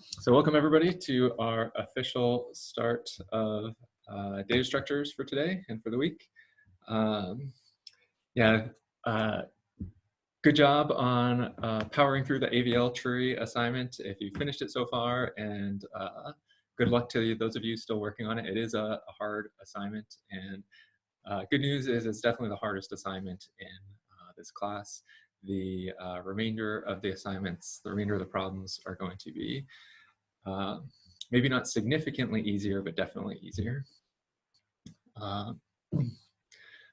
So welcome everybody to our official start of data structures for today and for the week. Good job on powering through the AVL tree assignment if you finished it so far, and good luck to those of you still working on it. It is a hard assignment, and good news is it's definitely the hardest assignment in this class. The remainder of the assignments, the remainder of the problems are going to be maybe not significantly easier, but definitely easier. So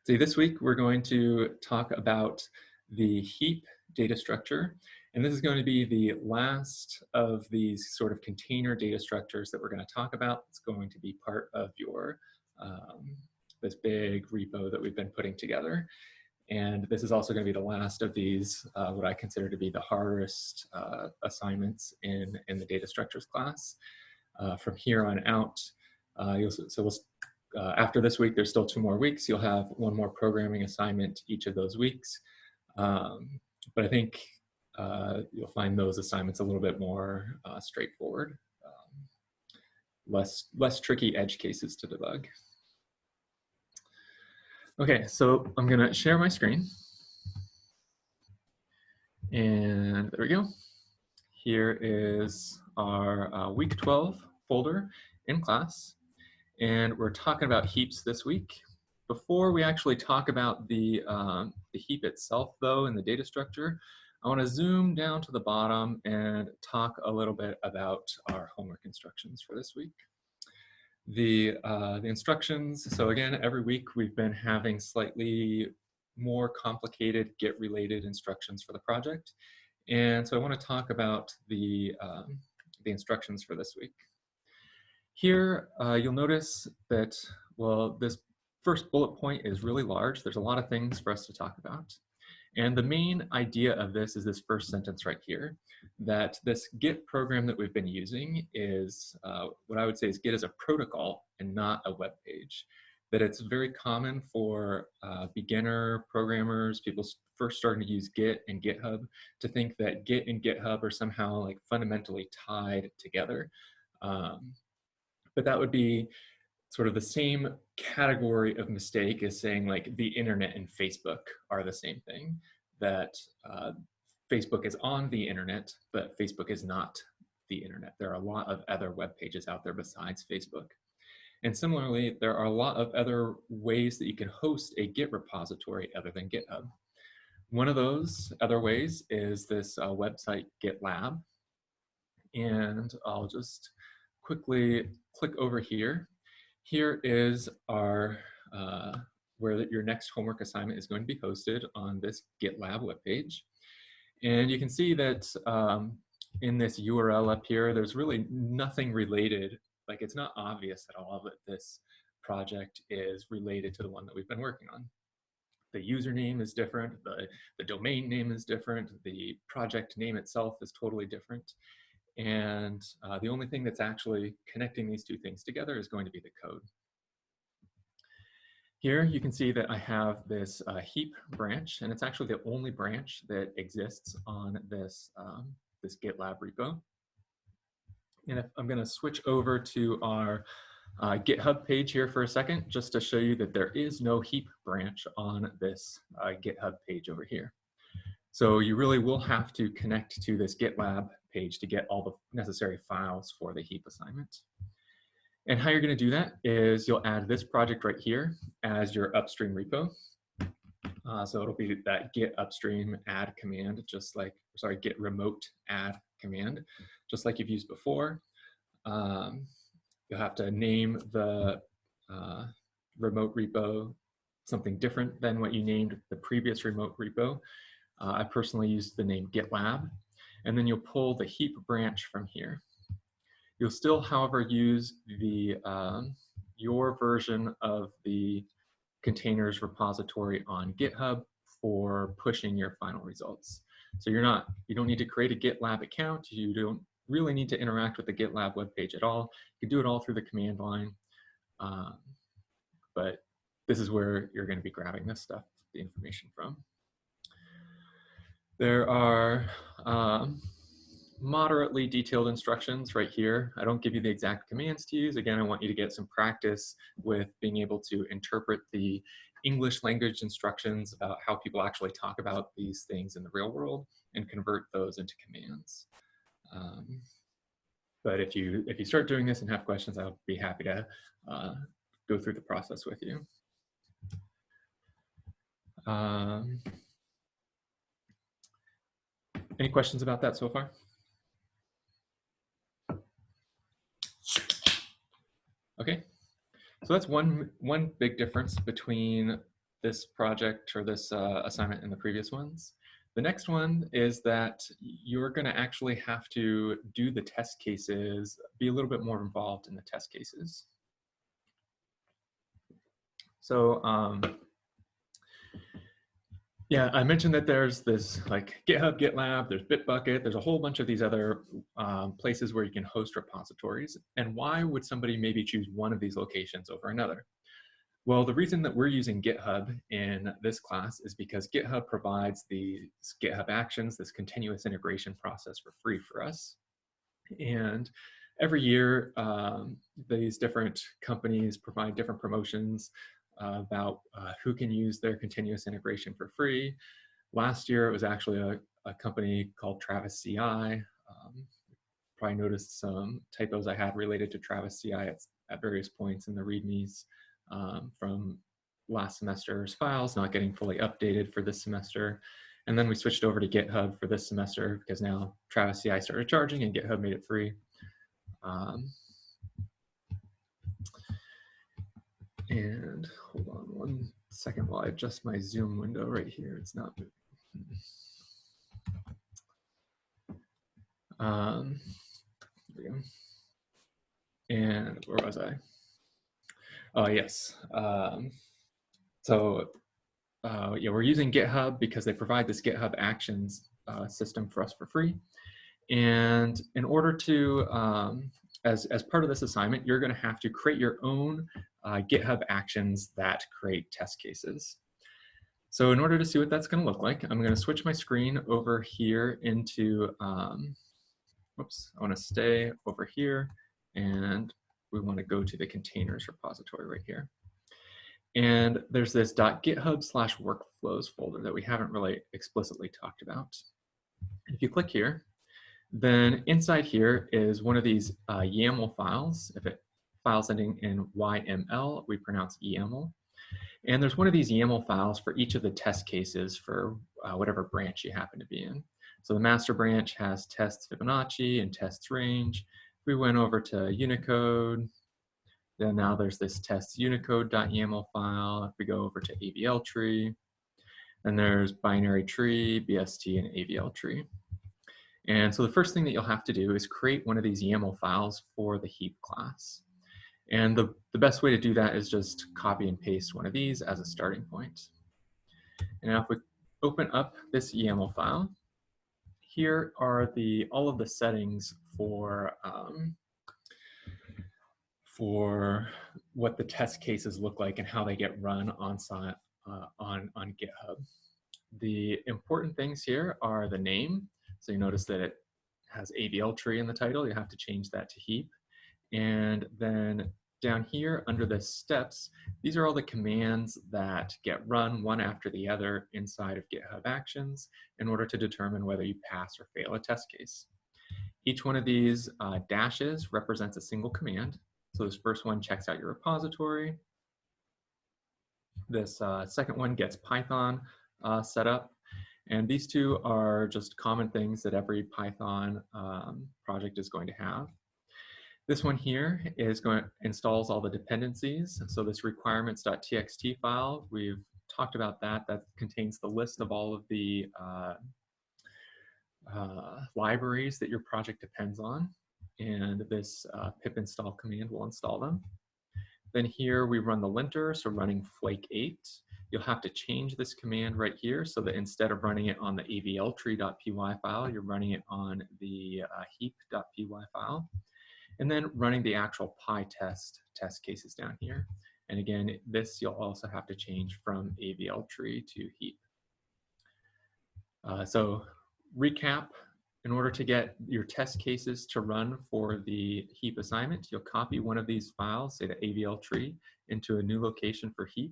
this week we're going to talk about the heap data structure, and this is going to be the last of these sort of container data structures that we're going to talk about. It's going to be part of your this big repo that we've been putting together. And this is also going to be the last of these, what I consider to be the hardest assignments in the data structures class. From here on out, after this week, there's still 2 more weeks. You'll have 1 more programming assignment each of those weeks. But I think you'll find those assignments a little bit more straightforward, less tricky edge cases to debug. Okay, so I'm gonna share my screen. And there we go. Here is our week 12 folder in class. And we're talking about heaps this week. Before we actually talk about the heap itself though, in the data structure, I wanna zoom down to the bottom and talk a little bit about our homework instructions for this week. The instructions, so again, every week we've been having slightly more complicated Git-related instructions for the project. And so I want to talk about the instructions for this week. Here, you'll notice that, well, this first bullet point is really large. There's a lot of things for us to talk about. And the main idea of this is this first sentence right here, that this Git program that we've been using is, what I would say is Git is a protocol and not a web page. That it's very common for beginner programmers, people first starting to use Git and GitHub, to think that Git and GitHub are somehow like fundamentally tied together. But that would be sort of the same category of mistake as saying like the internet and Facebook are the same thing, that Facebook is on the internet, but Facebook is not the internet. There are a lot of other web pages out there besides Facebook. And similarly, there are a lot of other ways that you can host a Git repository other than GitHub. One of those other ways is this website GitLab. And I'll just quickly click over here. Here is our, where your next homework assignment is going to be hosted on this GitLab webpage. And you can see that in this URL up here, there's really nothing related. Like it's not obvious at all that this project is related to the one that we've been working on. The username is different, the domain name is different, the project name itself is totally different. And the only thing that's actually connecting these 2 things together is going to be the code. Here you can see that I have this heap branch, and it's actually the only branch that exists on this, this GitLab repo. And if I'm going to switch over to our GitHub page here for a second, just to show you that there is no heap branch on this GitHub page over here. So you really will have to connect to this GitLab page to get all the necessary files for the heap assignment. And how you're going to do that is you'll add this project right here as your upstream repo. So it'll be that git upstream add command, just like, sorry, git remote add command, just like you've used before. You'll have to name the remote repo something different than what you named the previous remote repo. I personally used the name GitLab, and then you'll pull the heap branch from here. You'll still, however, use the your version of the containers repository on GitHub for pushing your final results. So you don't need to create a GitLab account. You don't really need to interact with the GitLab webpage at all. You can do it all through the command line. But this is where you're going to be grabbing this stuff, the information from. There are moderately detailed instructions right here. I don't give you the exact commands to use. Again, I want you to get some practice with being able to interpret the English language instructions about how people actually talk about these things in the real world and convert those into commands. But if you start doing this and have questions, I'll be happy to go through the process with you. Any questions about that so far? Okay, so that's one big difference between this project or this assignment and the previous ones. The next one is that you're going to actually have to do the test cases, be a little bit more involved in the test cases. So yeah, I mentioned that there's this like GitHub, GitLab, there's Bitbucket, there's a whole bunch of these other places where you can host repositories. And why would somebody maybe choose one of these locations over another? Well, the reason that we're using GitHub in this class is because GitHub provides these GitHub Actions, this continuous integration process for free for us. And every year, these different companies provide different promotions about who can use their continuous integration for free. Last year, it was actually a company called Travis CI. Probably noticed some typos I had related to Travis CI at various points in the READMEs from last semester's files, not getting fully updated for this semester. And then we switched over to GitHub for this semester because now Travis CI started charging and GitHub made it free. And hold on one second while I adjust my Zoom window right here. It's not moving. There we go. And where was I? Oh, yes. Yeah, we're using GitHub because they provide this GitHub Actions system for us for free. And in order to, as part of this assignment, you're going to have to create your own GitHub Actions that create test cases. So in order to see what that's going to look like, I'm going to switch my screen over here into, whoops, I want to stay over here, and we want to go to the containers repository right here. And there's this .github/workflows folder that we haven't really explicitly talked about. If you click here, then inside here is one of these YAML files. If it files ending in YML, we pronounce YAML. And there's one of these YAML files for each of the test cases for whatever branch you happen to be in. So the master branch has tests Fibonacci and tests range. We went over to Unicode. Then now there's this tests unicode.yaml file. If we go over to AVL tree, then there's binary tree, BST, and AVL tree. And so the first thing that you'll have to do is create one of these YAML files for the Heap class. And the best way to do that is just copy and paste one of these as a starting point. And now if we open up this YAML file, here are all of the settings for what the test cases look like and how they get run on GitHub. The important things here are the name. So you notice that it has AVL tree in the title. You have to change that to Heap. And then down here under the steps, these are all the commands that get run one after the other inside of GitHub Actions in order to determine whether you pass or fail a test case. Each one of these dashes represents a single command. So this first one checks out your repository. This second one gets Python set up. And these two are just common things that every Python project is going to have. This one here installs all the dependencies. So this requirements.txt file, we've talked about that. That contains the list of all of the libraries that your project depends on. And this pip install command will install them. Then here we run the linter, so running flake8. You'll have to change this command right here so that instead of running it on the avltree.py file, you're running it on the heap.py file. And then running the actual PyTest test cases down here. And again, this you'll also have to change from AVL tree to Heap. So recap in order to get your test cases to run for the Heap assignment, you'll copy one of these files, say the AVL tree, into a new location for Heap.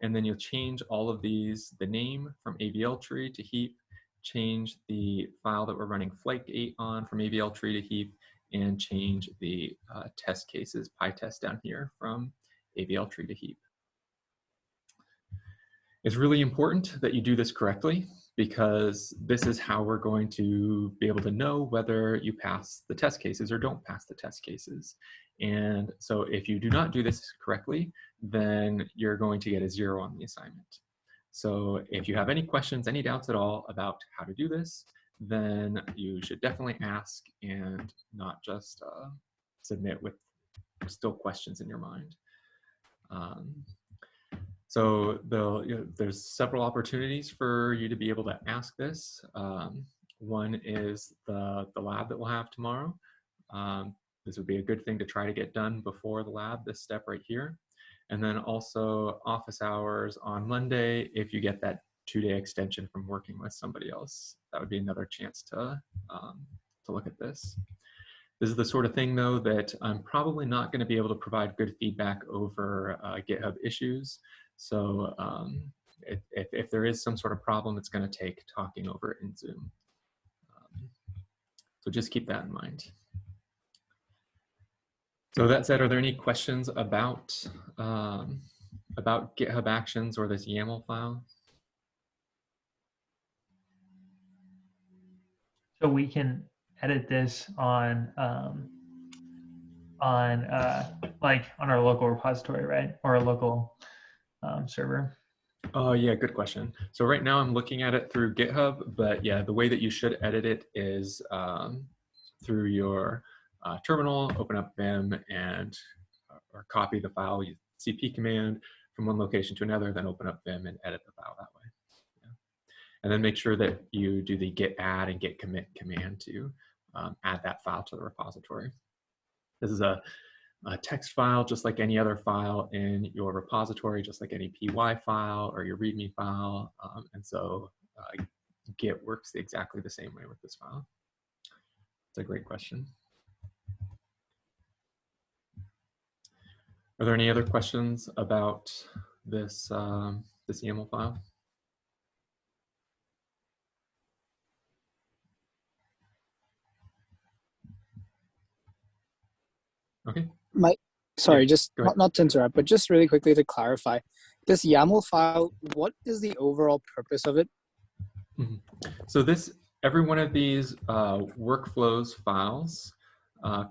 And then you'll change all of these, the name from AVL tree to Heap, change the file that we're running Flake8 on from AVL tree to Heap, and change the test cases, PyTest down here from AVL tree to Heap. It's really important that you do this correctly, because this is how we're going to be able to know whether you pass the test cases or don't pass the test cases. And so if you do not do this correctly, then you're going to get a 0 on the assignment. So if you have any questions, any doubts at all about how to do this, then you should definitely ask and not just submit with still questions in your mind. So there's several opportunities for you to be able to ask this. One is the lab that we'll have tomorrow. This would be a good thing to try to get done before the lab, this step right here. And then also office hours on Monday, if you get that 2-day extension from working with somebody else. That would be another chance to look at this. This is the sort of thing, though, that I'm probably not going to be able to provide good feedback over GitHub issues. So if there is some sort of problem, it's going to take talking over in Zoom. So just keep that in mind. So that said, are there any questions about GitHub Actions or this YAML file? So we can edit this on like on our local repository, right? Or a local server. Oh yeah, good question. So right now I'm looking at it through GitHub, but yeah, the way that you should edit it is through your terminal, open up Vim and or copy the file, use CP command from one location to another, then open up Vim and edit the file that way. Yeah. And then make sure that you do the git add and git commit command to add that file to the repository. This is a text file, just like any other file in your repository, just like any PY file or your README file. And so Git works exactly the same way with this file. It's a great question. Are there any other questions about this, this YAML file? Okay. Sorry, Yeah, just not to interrupt, but just really quickly to clarify, this YAML file, what is the overall purpose of it? Mm-hmm. So every one of these workflows files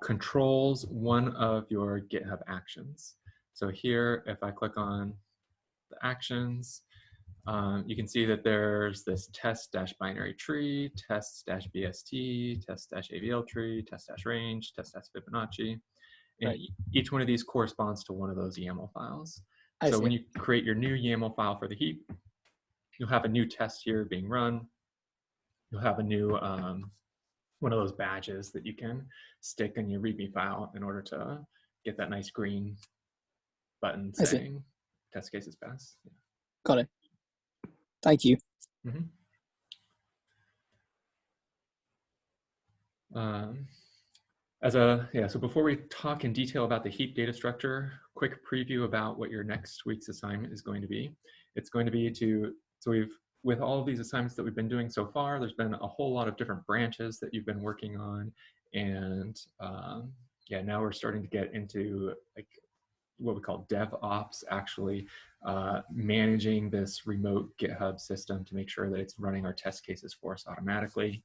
controls one of your GitHub actions. So here, if I click on the actions, you can see that there's this test-binary tree, test-bst, test-avl tree, test-range, test-fibonacci. And right. Each one of these corresponds to one of those YAML files. So when you create your new YAML file for the heap, you'll have a new test here being run. You'll have a new one of those badges that you can stick in your README file in order to get that nice green button saying test cases pass. Yeah. Got it. Thank you. Mm-hmm. So before we talk in detail about the heap data structure, quick preview about what your next week's assignment is going to be. It's going to be with all of these assignments that we've been doing so far, there's been a whole lot of different branches that you've been working on. And yeah, now we're starting to get into like what we call DevOps, actually managing this remote GitHub system to make sure that it's running our test cases for us automatically.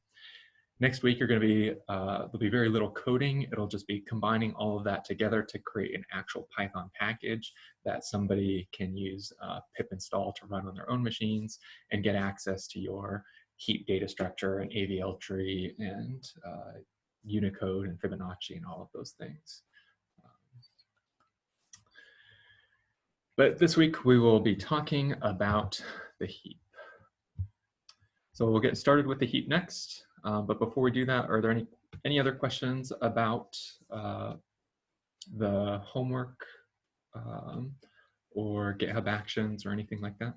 Next week, you're going to be, there'll be very little coding. It'll just be combining all of that together to create an actual Python package that somebody can use pip install to run on their own machines and get access to your heap data structure and AVL tree and Unicode and Fibonacci and all of those things. But this week, we will be talking about the heap. So we'll get started with the heap next. But before we do that, are there any other questions about the homework or GitHub Actions or anything like that?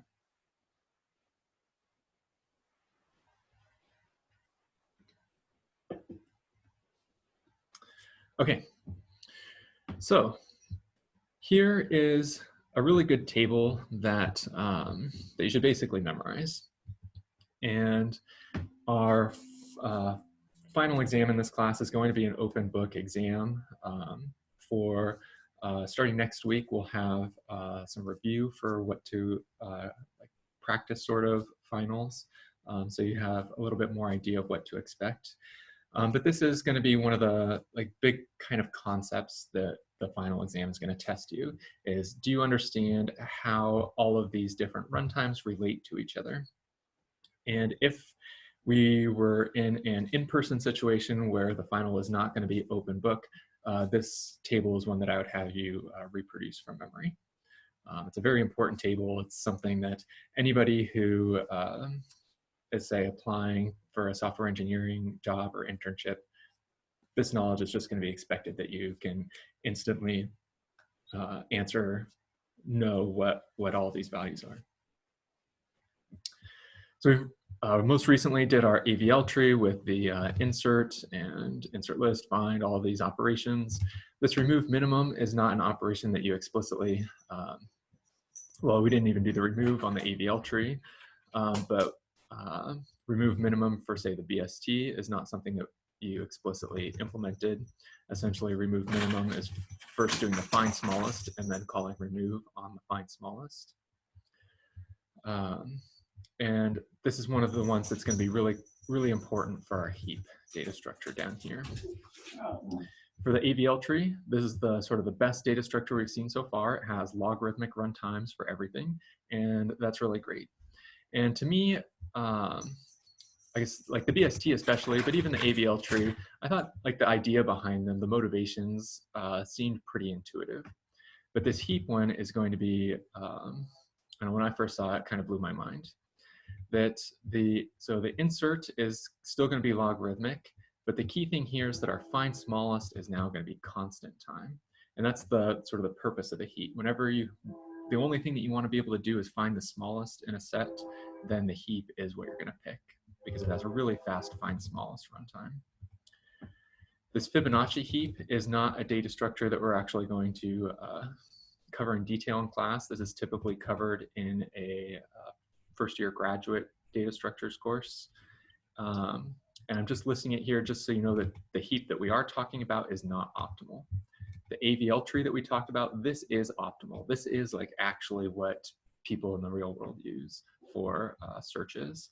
Okay, so here is a really good table that, that you should basically memorize. And our final exam in this class is going to be an open book exam. For starting next week, we'll have some review for what to like practice sort of finals. So you have a little bit more idea of what to expect. But this is going to be one of the like big kind of concepts that the final exam is going to test you is, do you understand how all of these different runtimes relate to each other? And if we were in an in-person situation where the final is not going to be open book, this table is one that I would have you reproduce from memory. It's a very important table. It's something that anybody who is, say, applying for a software engineering job or internship, this knowledge is just going to be expected that you can instantly know what all these values are. So we most recently did our AVL tree with the insert and insert list, find, all of these operations. This remove minimum is not an operation that you explicitly, well, we didn't even do the remove on the AVL tree, but remove minimum for, say, the BST is not something that you explicitly implemented. Essentially, remove minimum is first doing the find smallest and then calling remove on the find smallest. And this is one of the ones that's going to be really, really important for our heap data structure down here. For the AVL tree, this is the sort of the best data structure we've seen so far. It has logarithmic runtimes for everything, and that's really great. And to me, I guess like the BST especially, but even the AVL tree, I thought like the idea behind them, the motivations seemed pretty intuitive. But this heap one is going to be, and when I first saw it, kind of blew my mind. That so the insert is still going to be logarithmic, but the key thing here is that our find smallest is now going to be constant time. And that's the sort of the purpose of the heap. Whenever the only thing that you want to be able to do is find the smallest in a set, then the heap is what you're going to pick because it has a really fast find smallest runtime. This Fibonacci heap is not a data structure that we're actually going to cover in detail in class. This is typically covered in a first-year graduate data structures course. And I'm just listing it here just so you know that the heap that we are talking about is not optimal. The AVL tree that we talked about, this is optimal. This is like actually what people in the real world use for searches.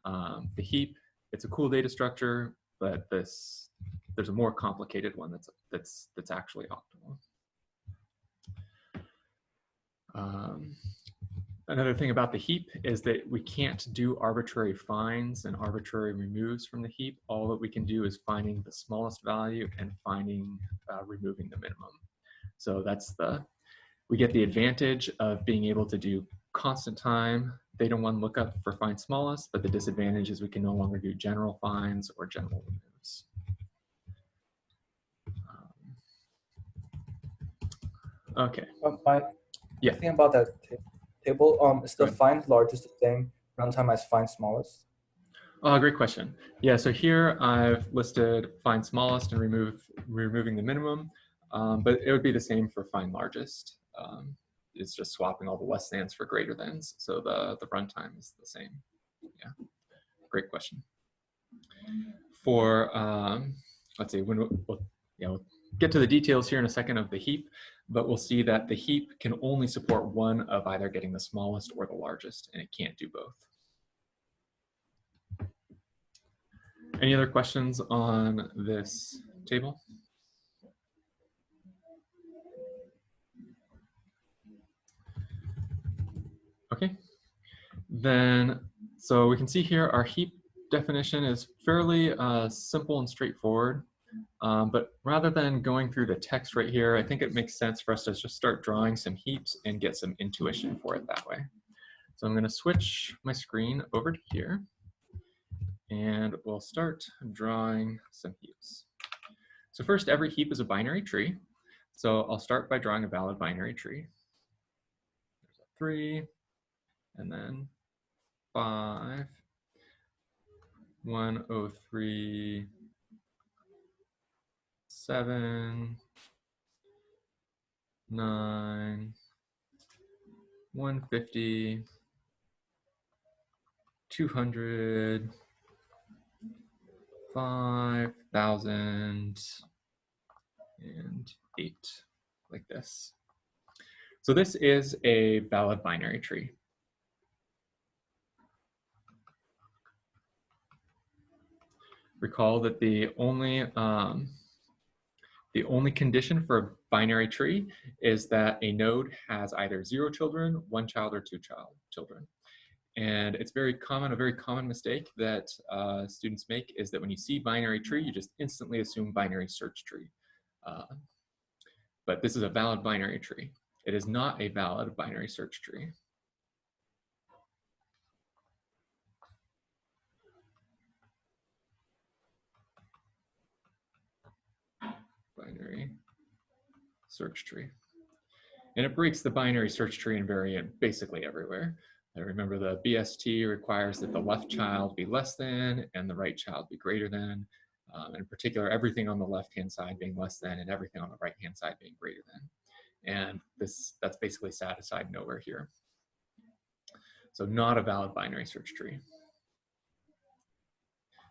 The heap, it's a cool data structure, but there's a more complicated one that's actually optimal. Another thing about the heap is that we can't do arbitrary finds and arbitrary removes from the heap. All that we can do is finding the smallest value and removing the minimum. So we get the advantage of being able to do constant time theta 1 lookup for find smallest, but the disadvantage is we can no longer do general finds or general removes. Okay. Yeah. Thing about that table, is the find largest the same runtime as find smallest? Oh, great question. Yeah, so here I've listed find smallest and removing the minimum, but it would be the same for find largest. It's just swapping all the less thans for greater thans, so the runtime is the same. Yeah, great question. For let's see, we'll get to the details here in a second of the heap, but we'll see that the heap can only support one of either getting the smallest or the largest, and it can't do both. Any other questions on this table? Okay, then, so we can see here our heap definition is fairly simple and straightforward. But rather than going through the text right here, I think it makes sense for us to just start drawing some heaps and get some intuition for it that way. So I'm going to switch my screen over to here, and we'll start drawing some heaps. So first, every heap is a binary tree. So I'll start by drawing a valid binary tree. There's a 3, and then 5, 103, 7, 9, 150, 200, 5,000, and 8, like this. So this is a valid binary tree. Recall that the only condition for a binary tree is that a node has either 0 children, 1 child, or 2 children. And it's a very common mistake that students make is that when you see binary tree, you just instantly assume binary search tree. But this is a valid binary tree. It is not a valid binary search tree. Binary search tree. And it breaks the binary search tree invariant basically everywhere. And remember, the BST requires that the left child be less than and the right child be greater than. In particular, everything on the left-hand side being less than and everything on the right-hand side being greater than. And that's basically satisfied nowhere here. So not a valid binary search tree.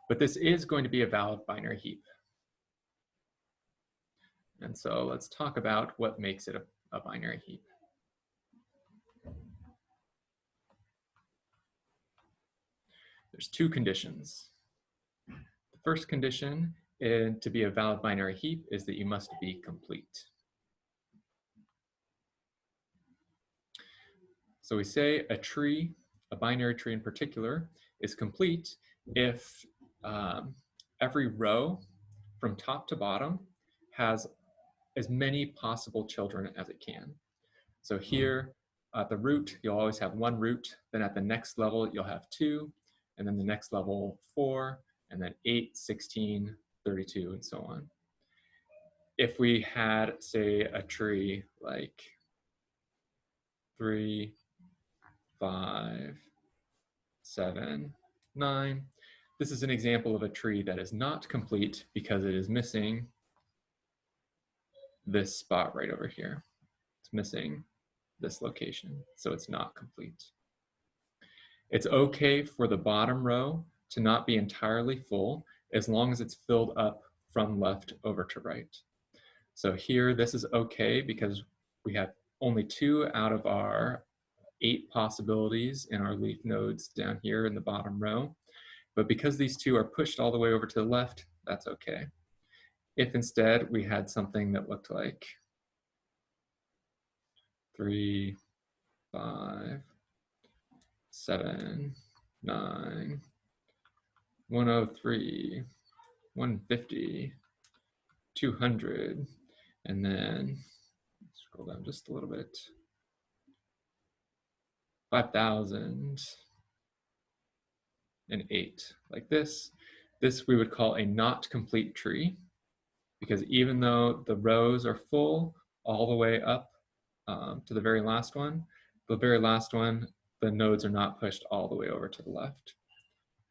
But this is going to be a valid binary heap. And so let's talk about what makes it a binary heap. There's 2 conditions. The first condition to be a valid binary heap is that you must be complete. So we say a tree, a binary tree in particular, is complete if every row from top to bottom has as many possible children as it can. So here at the root, you'll always have 1 root. Then at the next level, you'll have 2. And then the next level 4, and then 8, 16, 32, and so on. If we had, say, a tree like 3, 5, 7, 9, this is an example of a tree that is not complete because it is missing this spot right over here. It's missing this location, so it's not complete. It's okay for the bottom row to not be entirely full as long as it's filled up from left over to right. So here, this is okay because we have only 2 out of our 8 possibilities in our leaf nodes down here in the bottom row. But because these 2 are pushed all the way over to the left, that's okay. If instead we had something that looked like 3, 5, 7, 9, 103, 150, 200, and then scroll down just a little bit, 5,000, and 8, like this. This we would call a not complete tree, because even though the rows are full all the way up to the very last one, the nodes are not pushed all the way over to the left.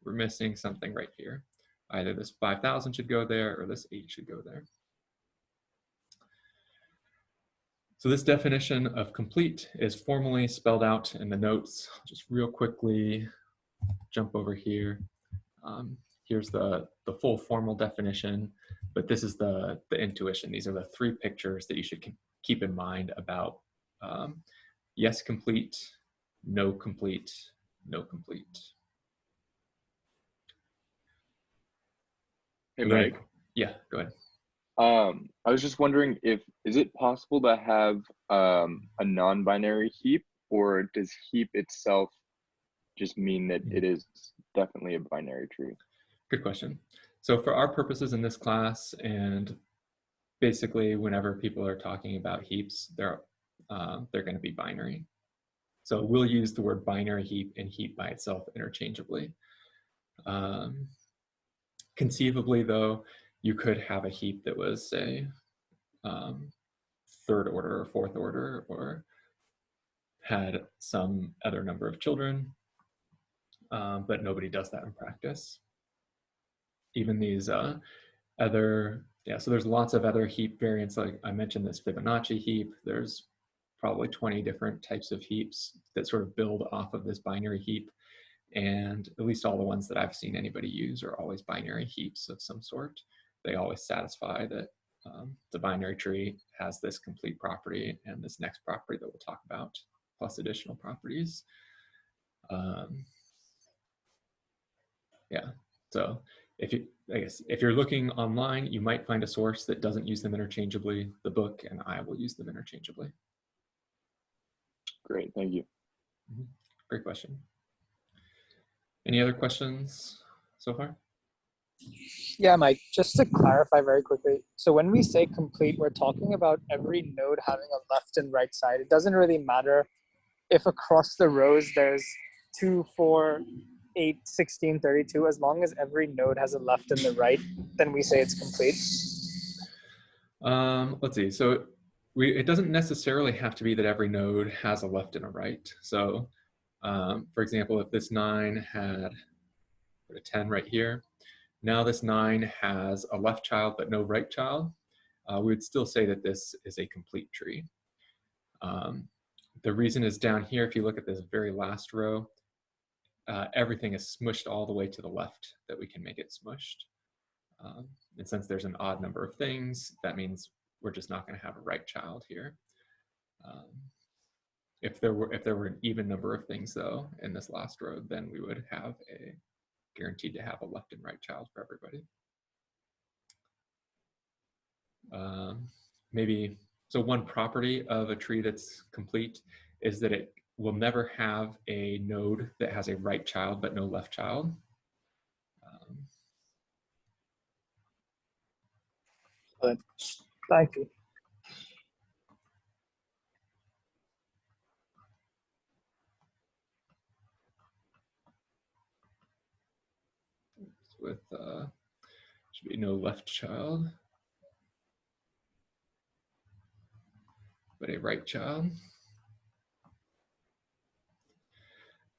We're missing something right here. Either this 5,000 should go there or this 8 should go there. So this definition of complete is formally spelled out in the notes. I'll just real quickly jump over here. Here's the full formal definition, but this is the intuition. These are the 3 pictures that you should keep in mind about yes complete, no complete, no complete. Hey, Mike. Yeah, go ahead. I was just wondering is it possible to have a non-binary heap, or does heap itself just mean that it is definitely a binary tree? Good question. So for our purposes in this class, and basically whenever people are talking about heaps, they're going to be binary. So we'll use the word binary heap and heap by itself interchangeably. Conceivably, though, you could have a heap that was, say, 3rd order or 4th order, or had some other number of children, but nobody does that in practice. Even these other yeah, so there's lots of other heap variants. Like I mentioned this Fibonacci heap. There's probably 20 different types of heaps that sort of build off of this binary heap. And at least all the ones that I've seen anybody use are always binary heaps of some sort. They always satisfy that the binary tree has this complete property and this next property that we'll talk about, plus additional properties. Yeah, so I guess if you're looking online, you might find a source that doesn't use them interchangeably. The book and I will use them interchangeably. Great, thank you. Great question. Any other questions so far? Yeah, Mike, just to clarify very quickly. So when we say complete, we're talking about every node having a left and right side. It doesn't really matter if across the rows there's 2, 4, 8, 16, 32. As long as every node has a left and the right, then we say it's complete. Let's see. So it doesn't necessarily have to be that every node has a left and a right. So for example, if this 9 had a 10 right here, now this 9 has a left child but no right child, we would still say that this is a complete tree. The reason is down here, if you look at this very last row, everything is smushed all the way to the left that we can make it smushed. And since there's an odd number of things, that means we're just not going to have a right child here. If there were an even number of things though in this last row, then we would have a guaranteed to have a left and right child for everybody. Maybe, so one property of a tree that's complete is that it will never have a node that has a right child but no left child. Good. Thank you. With should be no left child, but a right child.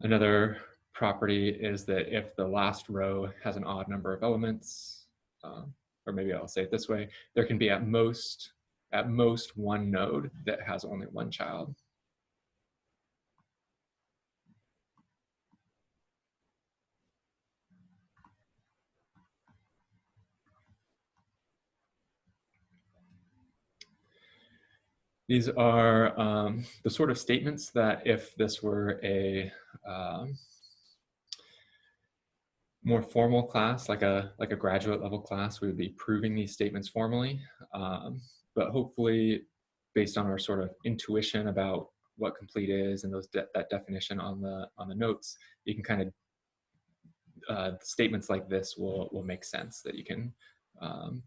Another property is that if the last row has an odd number of elements, or maybe I'll say it this way, there can be at most one node that has only one child. These are the sort of statements that if this were a more formal class, like a graduate level class, we would be proving these statements formally. But hopefully, based on our sort of intuition about what complete is and that definition on the notes, you can kind of statements like this will make sense, that you can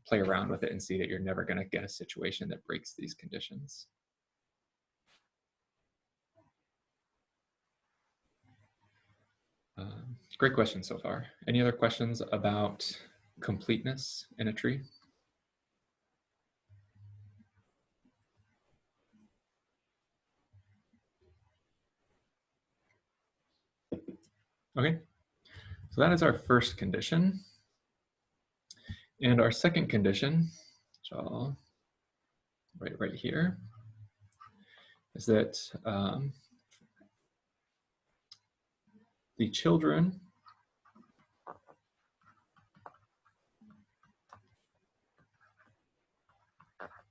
play around with it and see that you're never going to get a situation that breaks these conditions. Great question so far. Any other questions about completeness in a tree? Okay, so that is our first condition. And our second condition, which I'll write right here, is that the children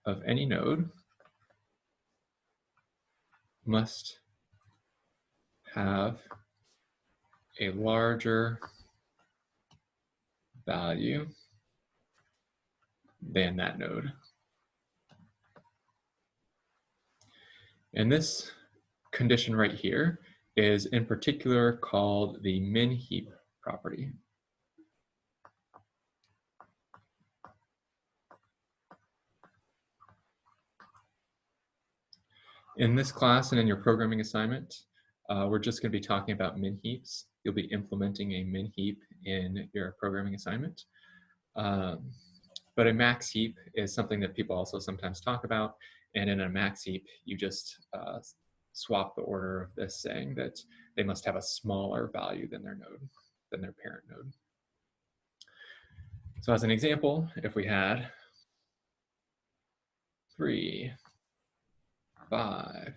of any node must have a larger value than that node. And this condition right here is in particular called the min heap property. In this class and in your programming assignment, we're just going to be talking about min heaps. You'll be implementing a min heap in your programming assignment. But a max heap is something that people also sometimes talk about. And in a max heap, you just swap the order of this, saying that they must have a smaller value than their node, than their parent node. So as an example, if we had 3, 5,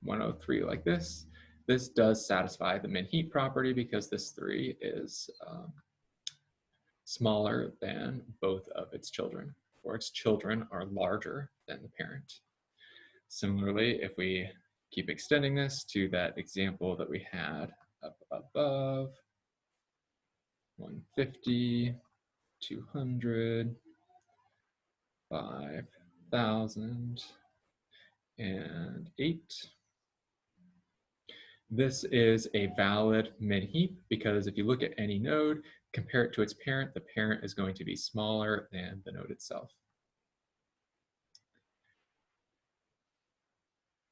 103 like this. This does satisfy the min heap property because this 3 is smaller than both of its children, or its children are larger than the parent. Similarly, if we keep extending this to that example that we had up above, 150, 200, 5,000, and 8. This is a valid min heap because if you look at any node, compare it to its parent, the parent is going to be smaller than the node itself.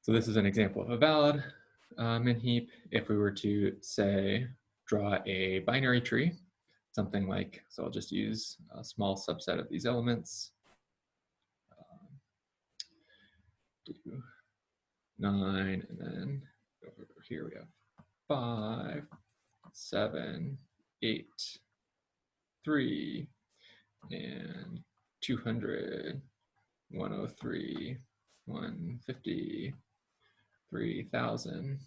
So this is an example of a valid min heap. If we were to say, draw a binary tree, something like, so I'll just use a small subset of these elements. Do 9, and then over here we have 5, 7, 8, 3, and 200, 103, 150, 3,000.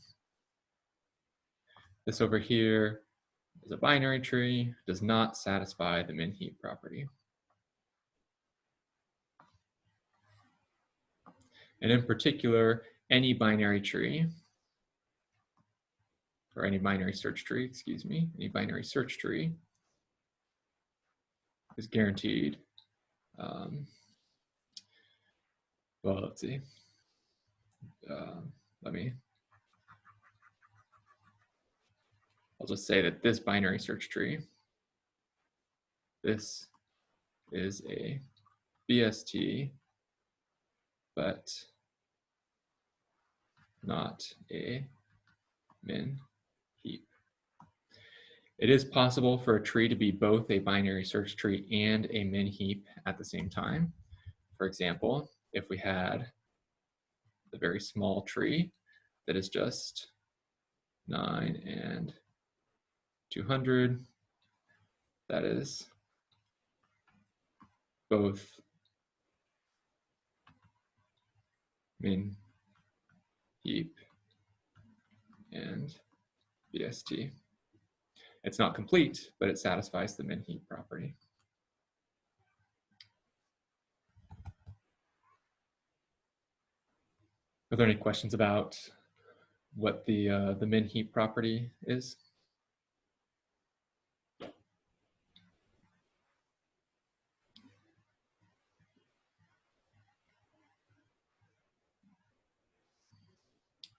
This over here is a binary tree, does not satisfy the min heap property. And in particular, any binary tree, or any binary search tree, excuse me, any binary search tree is guaranteed. Well, let's see. I'll just say that this binary search tree, this is a BST, but not a min heap. It is possible for a tree to be both a binary search tree and a min heap at the same time. For example, if we had the very small tree that is just 9 and 200, that is both min heap and BST. It's not complete, but it satisfies the min heap property. Are there any questions about what the min heap property is?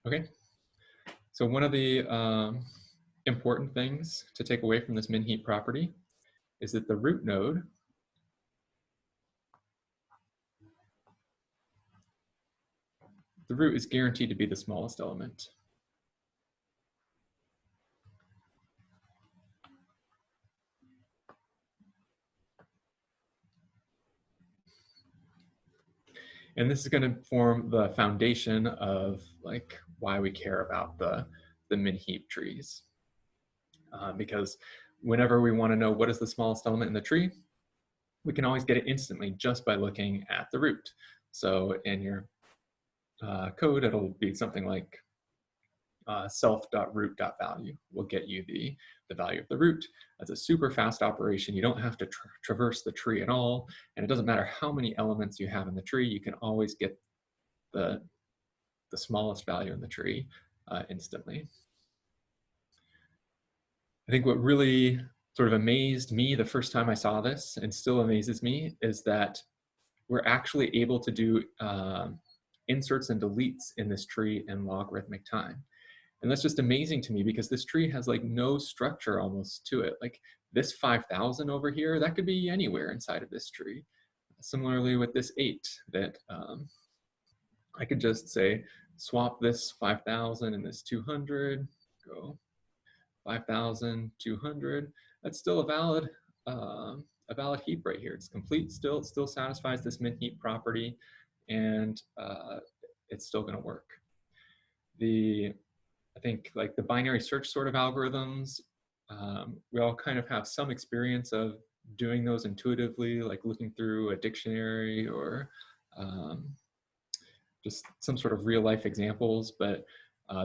Okay, so one of the important things to take away from this min heap property is that the root node is guaranteed to be the smallest element. And this is going to form the foundation of like why we care about the min heap trees. Because whenever we want to know what is the smallest element in the tree, we can always get it instantly just by looking at the root. So in your code, it'll be something like self.root.value will get you the value of the root. That's a super fast operation. You don't have to traverse the tree at all. And it doesn't matter how many elements you have in the tree, you can always get the smallest value in the tree instantly. I think what really sort of amazed me the first time I saw this, and still amazes me, is that we're actually able to do inserts and deletes in this tree in logarithmic time. And that's just amazing to me because this tree has like no structure almost to it. Like this 5,000 over here, that could be anywhere inside of this tree. Similarly with this 8, that I could just say, swap this 5,000 and this 200, go 5,000, 200. That's still a valid heap right here. It's complete still. It still satisfies this min heap property, and it's still going to work. I think like the binary search sort of algorithms, we all kind of have some experience of doing those intuitively, like looking through a dictionary or just some sort of real life examples, but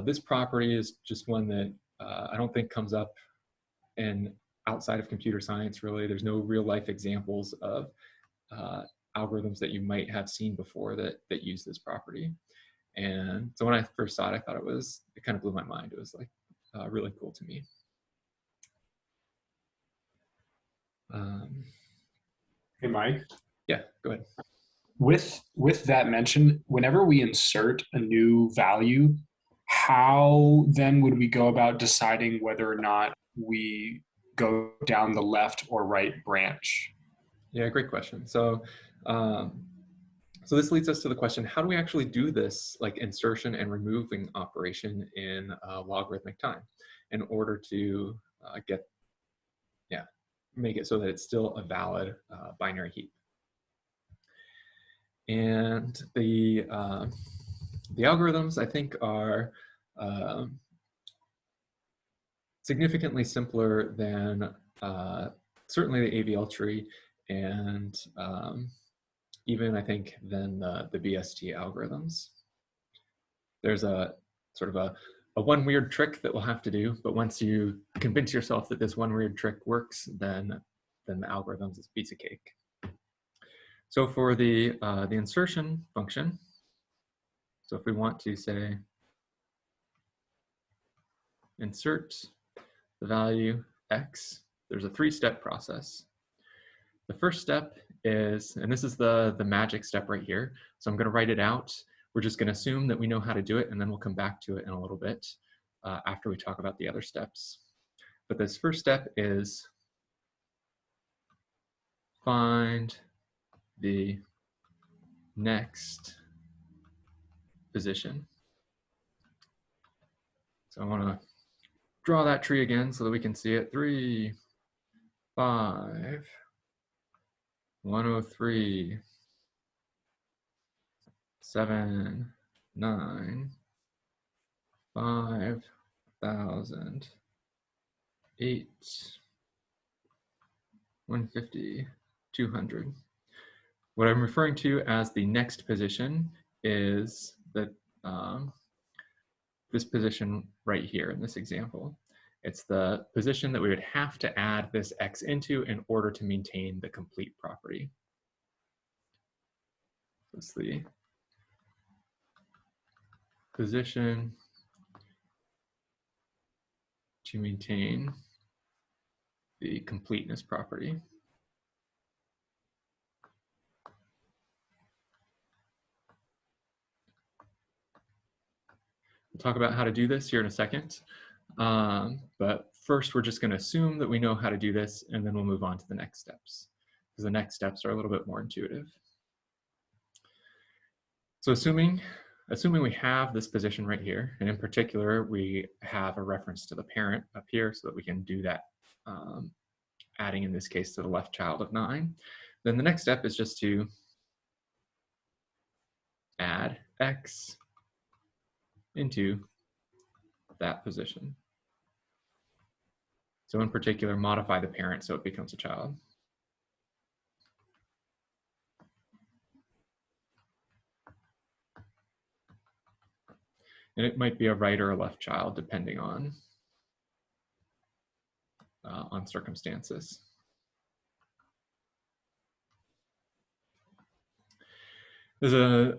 this property is just one that I don't think comes up in outside of computer science, really. There's no real life examples of algorithms that you might have seen before that use this property. And so when I first saw it, I thought it kind of blew my mind. It was like really cool to me. Hey, Mike. Yeah, go ahead. With that mentioned, whenever we insert a new value, how then would we go about deciding whether or not we go down the left or right branch? Yeah, great question. So, so this leads us to the question: how do we actually do this, like insertion and removing operation in logarithmic time, in order to make it so that it's still a valid binary heap? And the algorithms, I think, are significantly simpler than certainly the AVL tree, and even I think than the BST algorithms. There's a sort of a one weird trick that we'll have to do, but once you convince yourself that this one weird trick works, then the algorithms is a piece of cake. So for the insertion function, so if we want to say insert the value x, there's a 3-step process. The first step is, and this is the magic step right here, so I'm going to write it out. We're just going to assume that we know how to do it, and then we'll come back to it in a little bit after we talk about the other steps. But this first step is find the next position. So I want to draw that tree again so that we can see it. 3, 5, 103, 7, 9, 5,000, 8, 150, 200. What I'm referring to as the next position is that this position right here in this example. It's the position that we would have to add this x into in order to maintain the complete property. That's the position to maintain the completeness property. We'll talk about how to do this here in a second. But first, we're just going to assume that we know how to do this, and then we'll move on to the next steps, because the next steps are a little bit more intuitive. So assuming we have this position right here, and in particular, we have a reference to the parent up here so that we can do that, adding in this case to the left child of 9, then the next step is just to add x into that position. So in particular, modify the parent so it becomes a child. And it might be a right or a left child, depending on circumstances. There's a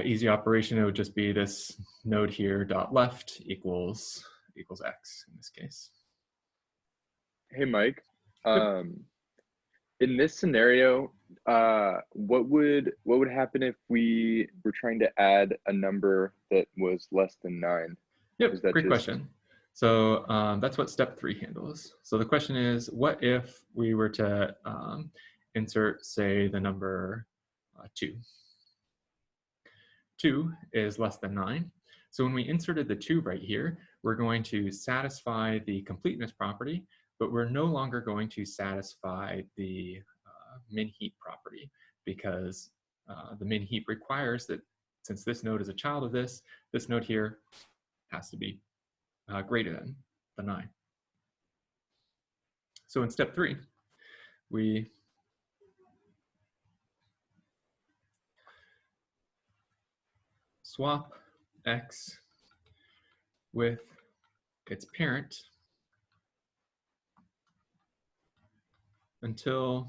easy operation. It would just be this node here, dot left equals x in this case. Hey, Mike. In this scenario, what would happen if we were trying to add a number that was less than 9? Yep, great question. So that's what step 3 handles. So the question is, what if we were to insert, say, the number 2? 2 is less than 9. So when we inserted the 2 right here, we're going to satisfy the completeness property, but we're no longer going to satisfy the min heap property, because the min heap requires that since this node is a child of this node here has to be greater than the 9. So in step 3, we swap x with its parent until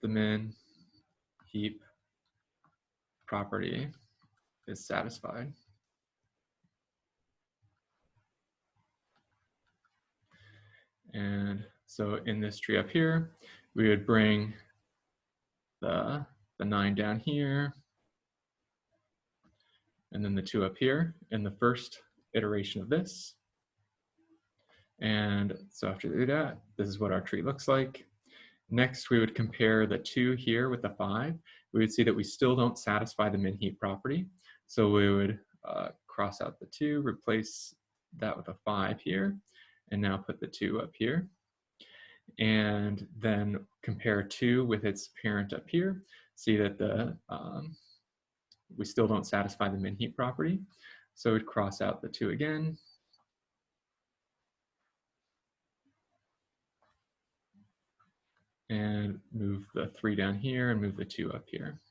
the min heap property is satisfied. And so in this tree up here, we would bring the 9 down here, and then the 2 up here in the first iteration of this. And so after we do that, this is what our tree looks like. Next, we would compare the 2 here with the 5. We would see that we still don't satisfy the min heap property. So we would cross out the 2, replace that with a 5 here, and now put the 2 up here. And then compare 2 with its parent up here, see that the we still don't satisfy the min heap property. So we'd cross out the 2 again. And move the 3 down here and move the 2 up here.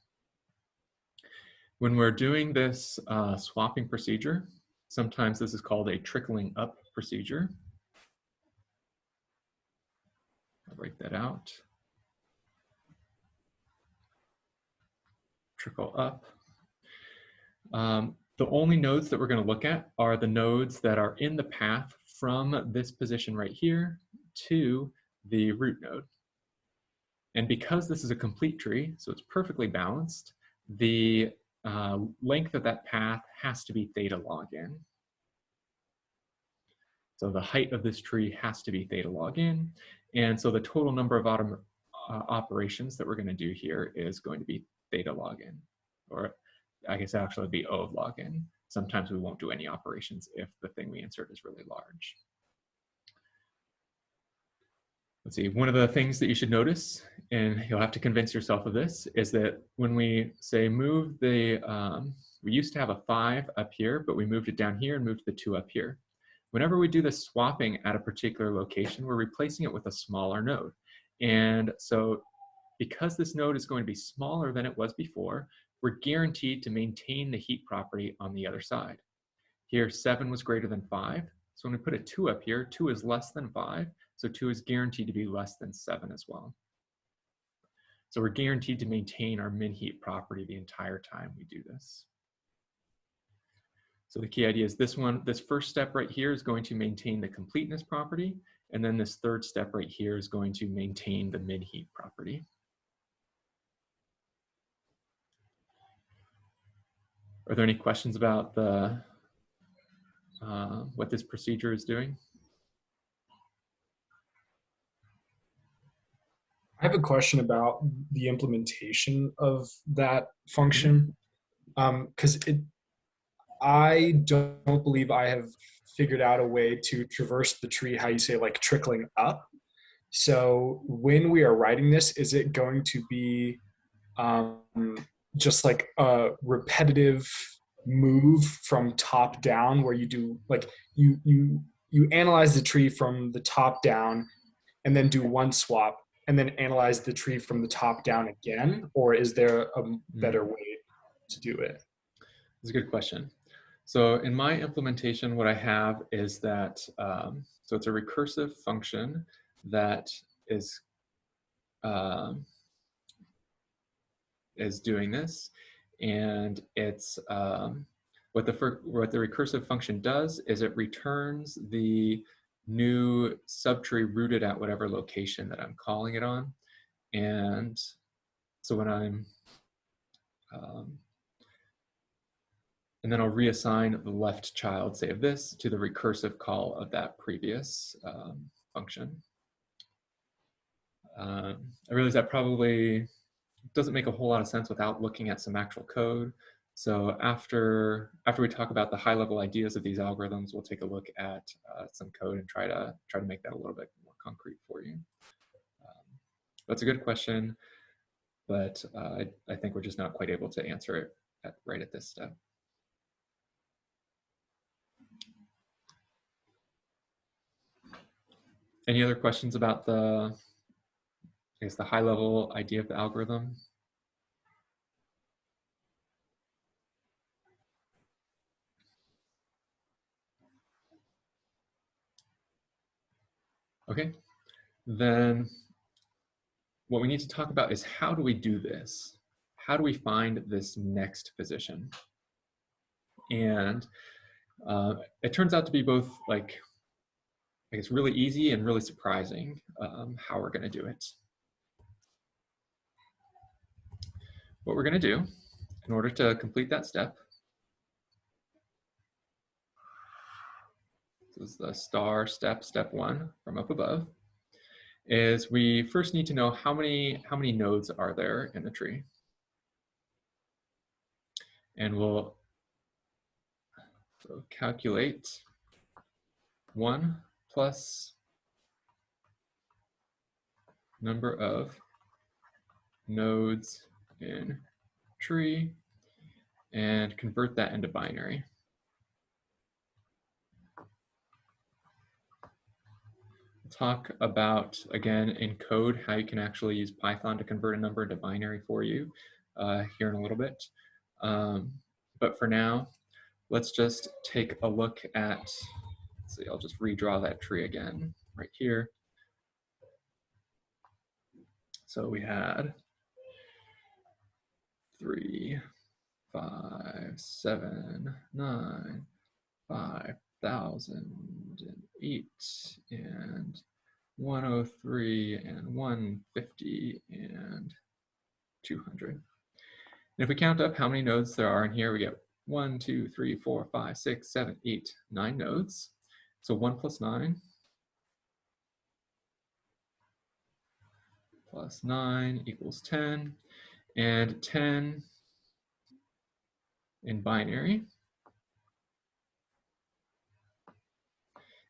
When we're doing this swapping procedure, sometimes this is called a trickling up procedure. I'll write that out. Trickle up. The only nodes that we're going to look at are the nodes that are in the path from this position right here to the root node. And because this is a complete tree, so it's perfectly balanced, the length of that path has to be theta log n. So the height of this tree has to be theta log n. And so the total number of operations that we're going to do here is going to be theta log n. Or I guess actually it'd be O of log n. Sometimes we won't do any operations if the thing we insert is really large. Let's see, one of the things that you should notice, and you'll have to convince yourself of this, is that when we say move the, we used to have a 5 up here, but we moved it down here and moved the 2 up here. Whenever we do the swapping at a particular location, we're replacing it with a smaller node. And so because this node is going to be smaller than it was before, we're guaranteed to maintain the heap property on the other side. Here, 7 was greater than 5. So when we put a 2 up here, 2 is less than 5. So 2 is guaranteed to be less than 7 as well. So we're guaranteed to maintain our min heap property the entire time we do this. So the key idea is this first step right here is going to maintain the completeness property. And then this third step right here is going to maintain the min heap property. Are there any questions about the what this procedure is doing? I have a question about the implementation of that function, because I don't believe I have figured out a way to traverse the tree, how you say, like trickling up. So when we are writing this, is it going to be just like a repetitive move from top down, where you do like you analyze the tree from the top down and then do one swap and then analyze the tree from the top down again? Or is there a better way to do it? That's a good question. So in my implementation, what I have is that, so it's a recursive function that is doing this. And it's, what the recursive function does is it returns the new subtree rooted at whatever location that I'm calling it on. And so when I'm, and then I'll reassign the left child, say of this, to the recursive call of that previous function. I realize that probably doesn't make a whole lot of sense without looking at some actual code. So after we talk about the high level ideas of these algorithms, we'll take a look at some code and try to make that a little bit more concrete for you. That's a good question, but I think we're just not quite able to answer it right at this step. Any other questions about the, I guess, the high level idea of the algorithm? Okay, then what we need to talk about is how do we do this? How do we find this next position? And it turns out to be both like, I guess, really easy and really surprising how we're going to do it. What we're going to do in order to complete that step, this is the star step, step 1 from up above, is we first need to know how many nodes are there in the tree. And we'll calculate 1 plus number of nodes in tree and convert that into binary. Talk about, again, in code, how you can actually use Python to convert a number into binary for you here in a little bit. But for now, let's just take a look at, let's see, I'll just redraw that tree again right here. So we had 3, 5, 7, 9, 5,008, and 103, and 150, and 200. And if we count up how many nodes there are in here, we get 1, 2, 3, 4, 5, 6, 7, 8, 9 nodes. So 1 plus 9 plus 9 equals 10. And 10 in binary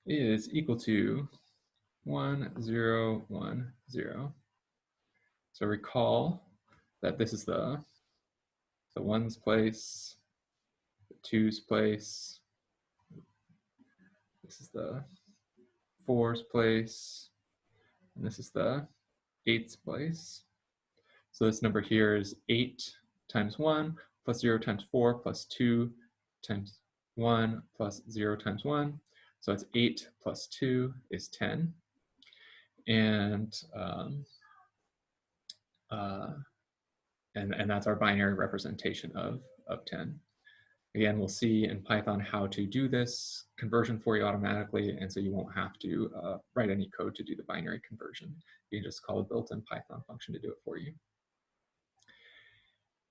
is equal to 1, 0, 1, 0. So recall that this is the ones place, the twos place, this is the fours place, and this is the eights place. So this number here is 8 times 1 plus 0 times 4 plus 2 times 1 plus 0 times 1. So it's 8 plus 2 is 10. And that's our binary representation of 10. Again, we'll see in Python how to do this conversion for you automatically, and so you won't have to write any code to do the binary conversion. You can just call a built-in Python function to do it for you.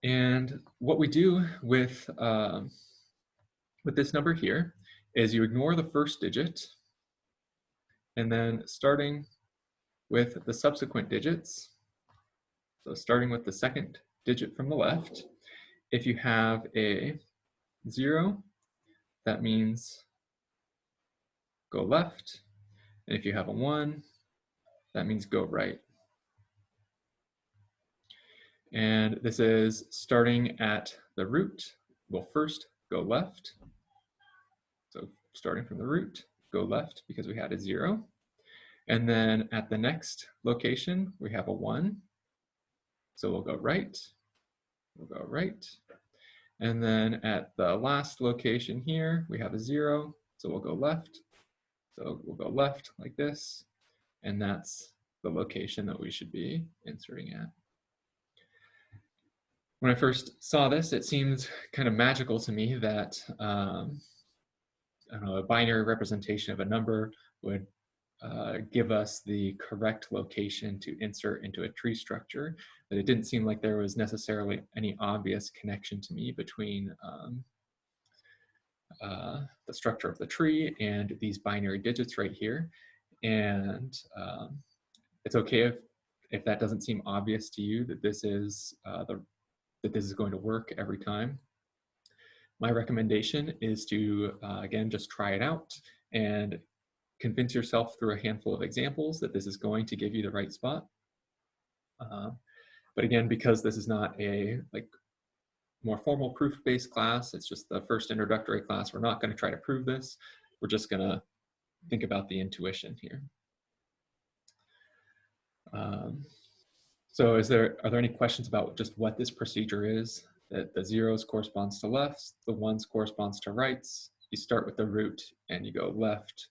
And what we do with this number here is you ignore the first digit, and then starting with the subsequent digits, so starting with the second digit from the left, if you have a 0, that means go left. And if you have a 1, that means go right. And this is starting at the root. We'll first go left. So starting from the root, go left because we had a 0. And then at the next location, we have a 1. So we'll go right. We'll go right. And then at the last location here, we have a 0. So we'll go left. So we'll go left like this. And that's the location that we should be inserting at. When I first saw this, it seemed kind of magical to me that I don't know, a binary representation of a number would give us the correct location to insert into a tree structure, but it didn't seem like there was necessarily any obvious connection to me between the structure of the tree and these binary digits right here. And it's okay if that doesn't seem obvious to you, that this is that this is going to work every time. My recommendation is to, again, just try it out and convince yourself through a handful of examples that this is going to give you the right spot. But again, because this is not a more formal proof-based class, it's just the first introductory class, we're not going to try to prove this. We're just going to think about the intuition here. So are there any questions about just what this procedure is? That the 0s corresponds to lefts, the 1s corresponds to rights. You start with the root and you go left,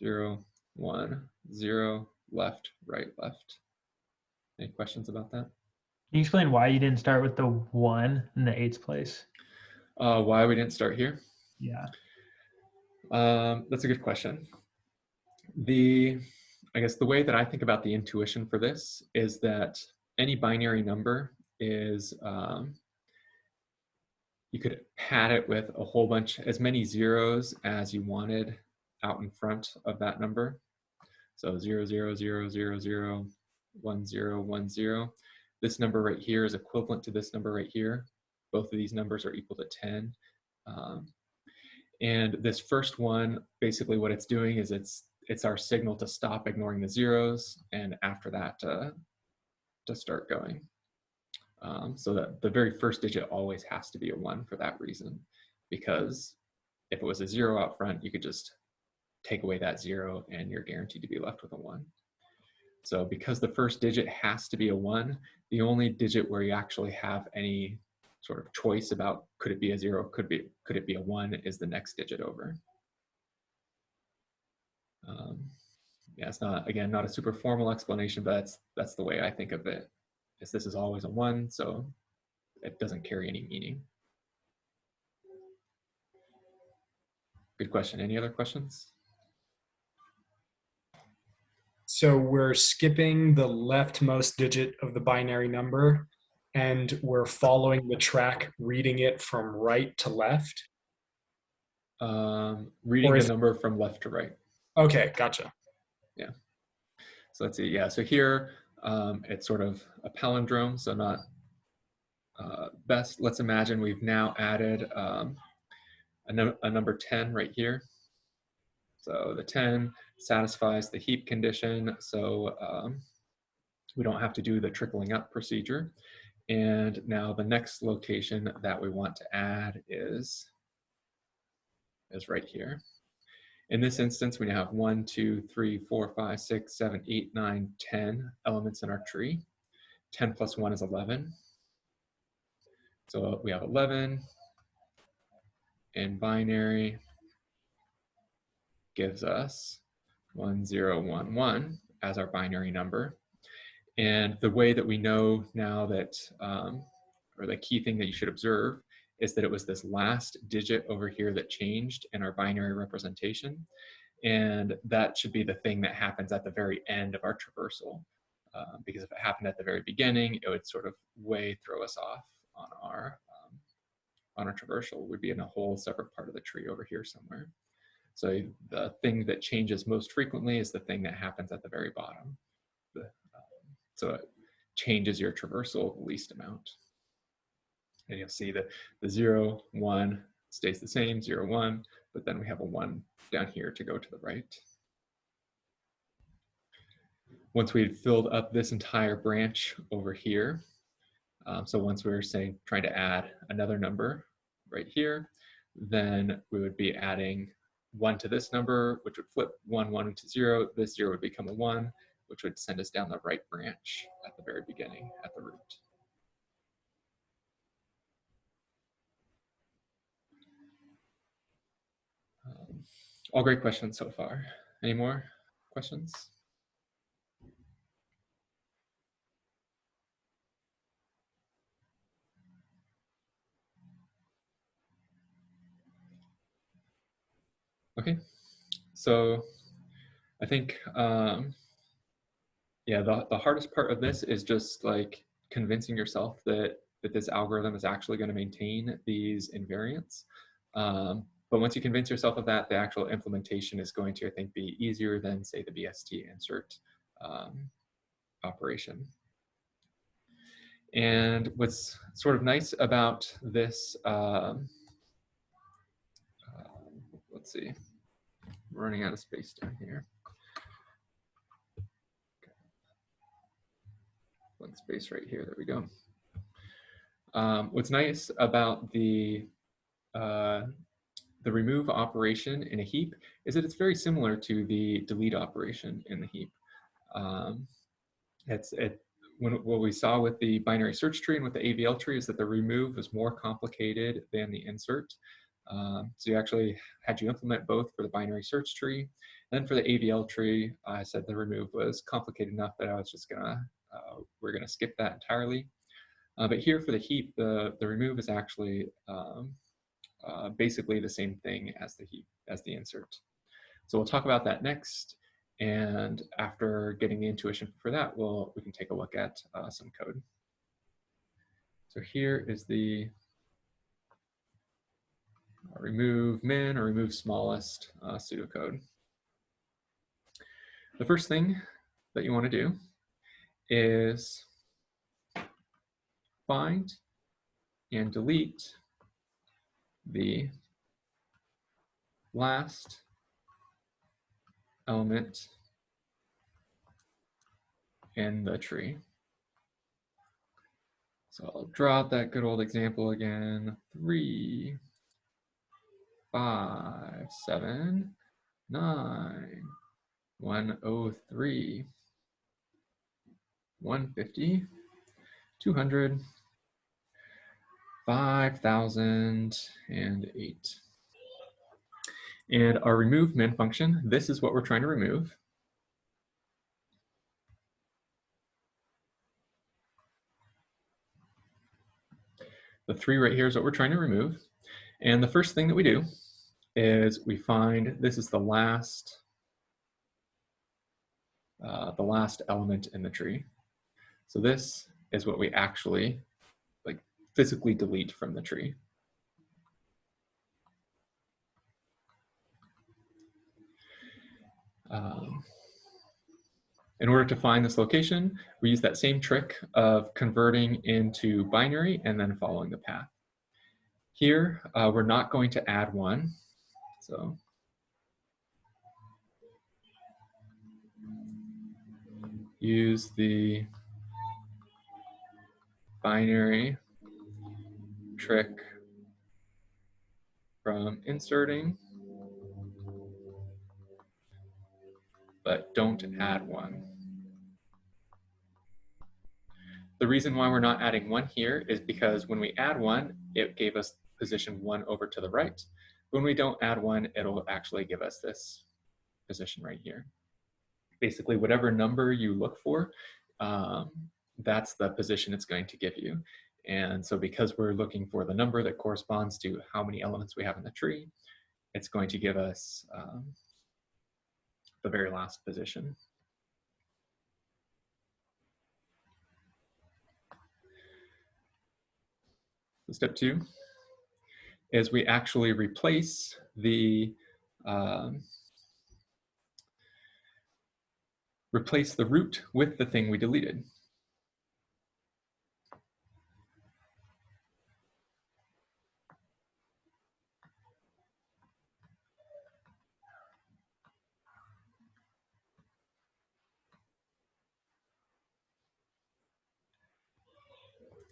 0, 1, 0, left, right, left. Any questions about that? Can you explain why you didn't start with the 1 in the 8th place? Why we didn't start here? Yeah. That's a good question. I guess the way that I think about the intuition for this is that any binary number is, you could pad it with a whole bunch, as many zeros as you wanted out in front of that number. So 0, 0, 0, 0, 0, 1, 0, 1, 0. This number right here is equivalent to this number right here. Both of these numbers are equal to 10. And this first one, basically what it's doing is it's our signal to stop ignoring the zeros, and after that to start going. So that the very first digit always has to be a 1 for that reason, because if it was a 0 out front, you could just take away that 0 and you're guaranteed to be left with a 1. So because the first digit has to be a 1, the only digit where you actually have any sort of choice about could it be a 0, could it be a 1 is the next digit over. Yeah, it's not, again, not a super formal explanation, but that's the way I think of it. Is this is always a 1, so it doesn't carry any meaning. Good question. Any other questions? So we're skipping the leftmost digit of the binary number, and we're following the track, reading it from right to left. Reading the number from left to right. Okay, gotcha. Yeah. So let's see. Yeah. So here it's sort of a palindrome, so not best. Let's imagine we've now added a number 10 right here. So the 10 satisfies the heap condition, so we don't have to do the trickling up procedure. And now the next location that we want to add is right here. In this instance, we now have 1, 2, 3, 4, 5, 6, 7, 8, 9, 10 elements in our tree. 10 plus 1 is 11. So we have 11 in binary gives us 1, 0, 1, 1 as our binary number. And the way that we know now that, or the key thing that you should observe, is that it was this last digit over here that changed in our binary representation. And that should be the thing that happens at the very end of our traversal. Because if it happened at the very beginning, it would sort of way throw us off on our traversal. We'd be in a whole separate part of the tree over here somewhere. So the thing that changes most frequently is the thing that happens at the very bottom. So it changes your traversal the least amount. And you'll see that the 0, 1 stays the same, 0, 1, but then we have a 1 down here to go to the right. Once we had filled up this entire branch over here, so once we were trying to add another number right here, then we would be adding 1 to this number, which would flip 1, 1 to 0. This 0 would become a 1, which would send us down the right branch at the very beginning, at the root. All great questions so far. Any more questions? Okay, so I think, yeah, the hardest part of this is just like convincing yourself that this algorithm is actually going to maintain these invariants. But once you convince yourself of that, the actual implementation is going to, I think, be easier than, say, the BST insert operation. And what's sort of nice about this, let's see, I'm running out of space down here. One space right here, there we go. What's nice about the remove operation in a heap is that it's very similar to the delete operation in the heap. What we saw with the binary search tree and with the AVL tree is that the remove was more complicated than the insert. So you actually had you implement both for the binary search tree, Then for the AVL tree, I said the remove was complicated enough that I was just gonna, we're gonna skip that entirely. But here for the heap, the remove is actually basically the same thing as the heap, as the insert. So we'll talk about that next. And after getting the intuition for that, we can take a look at some code. So here is the remove min or remove smallest pseudocode. The first thing that you want to do is find and delete the last element in the tree. So I'll draw out that good old example again. 3, 5, 7, 9, 103, 150, 200, 5,008. And our remove min function, this is what we're trying to remove. The 3 right here is what we're trying to remove. And the first thing that we do is we find, this is the last element in the tree. So this is what we actually physically delete from the tree. In order to find this location, we use that same trick of converting into binary and then following the path. Here, we're not going to add 1. So use the binary trick from inserting, but don't add 1. The reason why we're not adding 1 here is because when we add 1, it gave us position 1 over to the right. When we don't add 1, it'll actually give us this position right here. Basically, whatever number you look for, that's the position it's going to give you. And so because we're looking for the number that corresponds to how many elements we have in the tree, it's going to give us the very last position. So step 2 is we actually replace the root with the thing we deleted.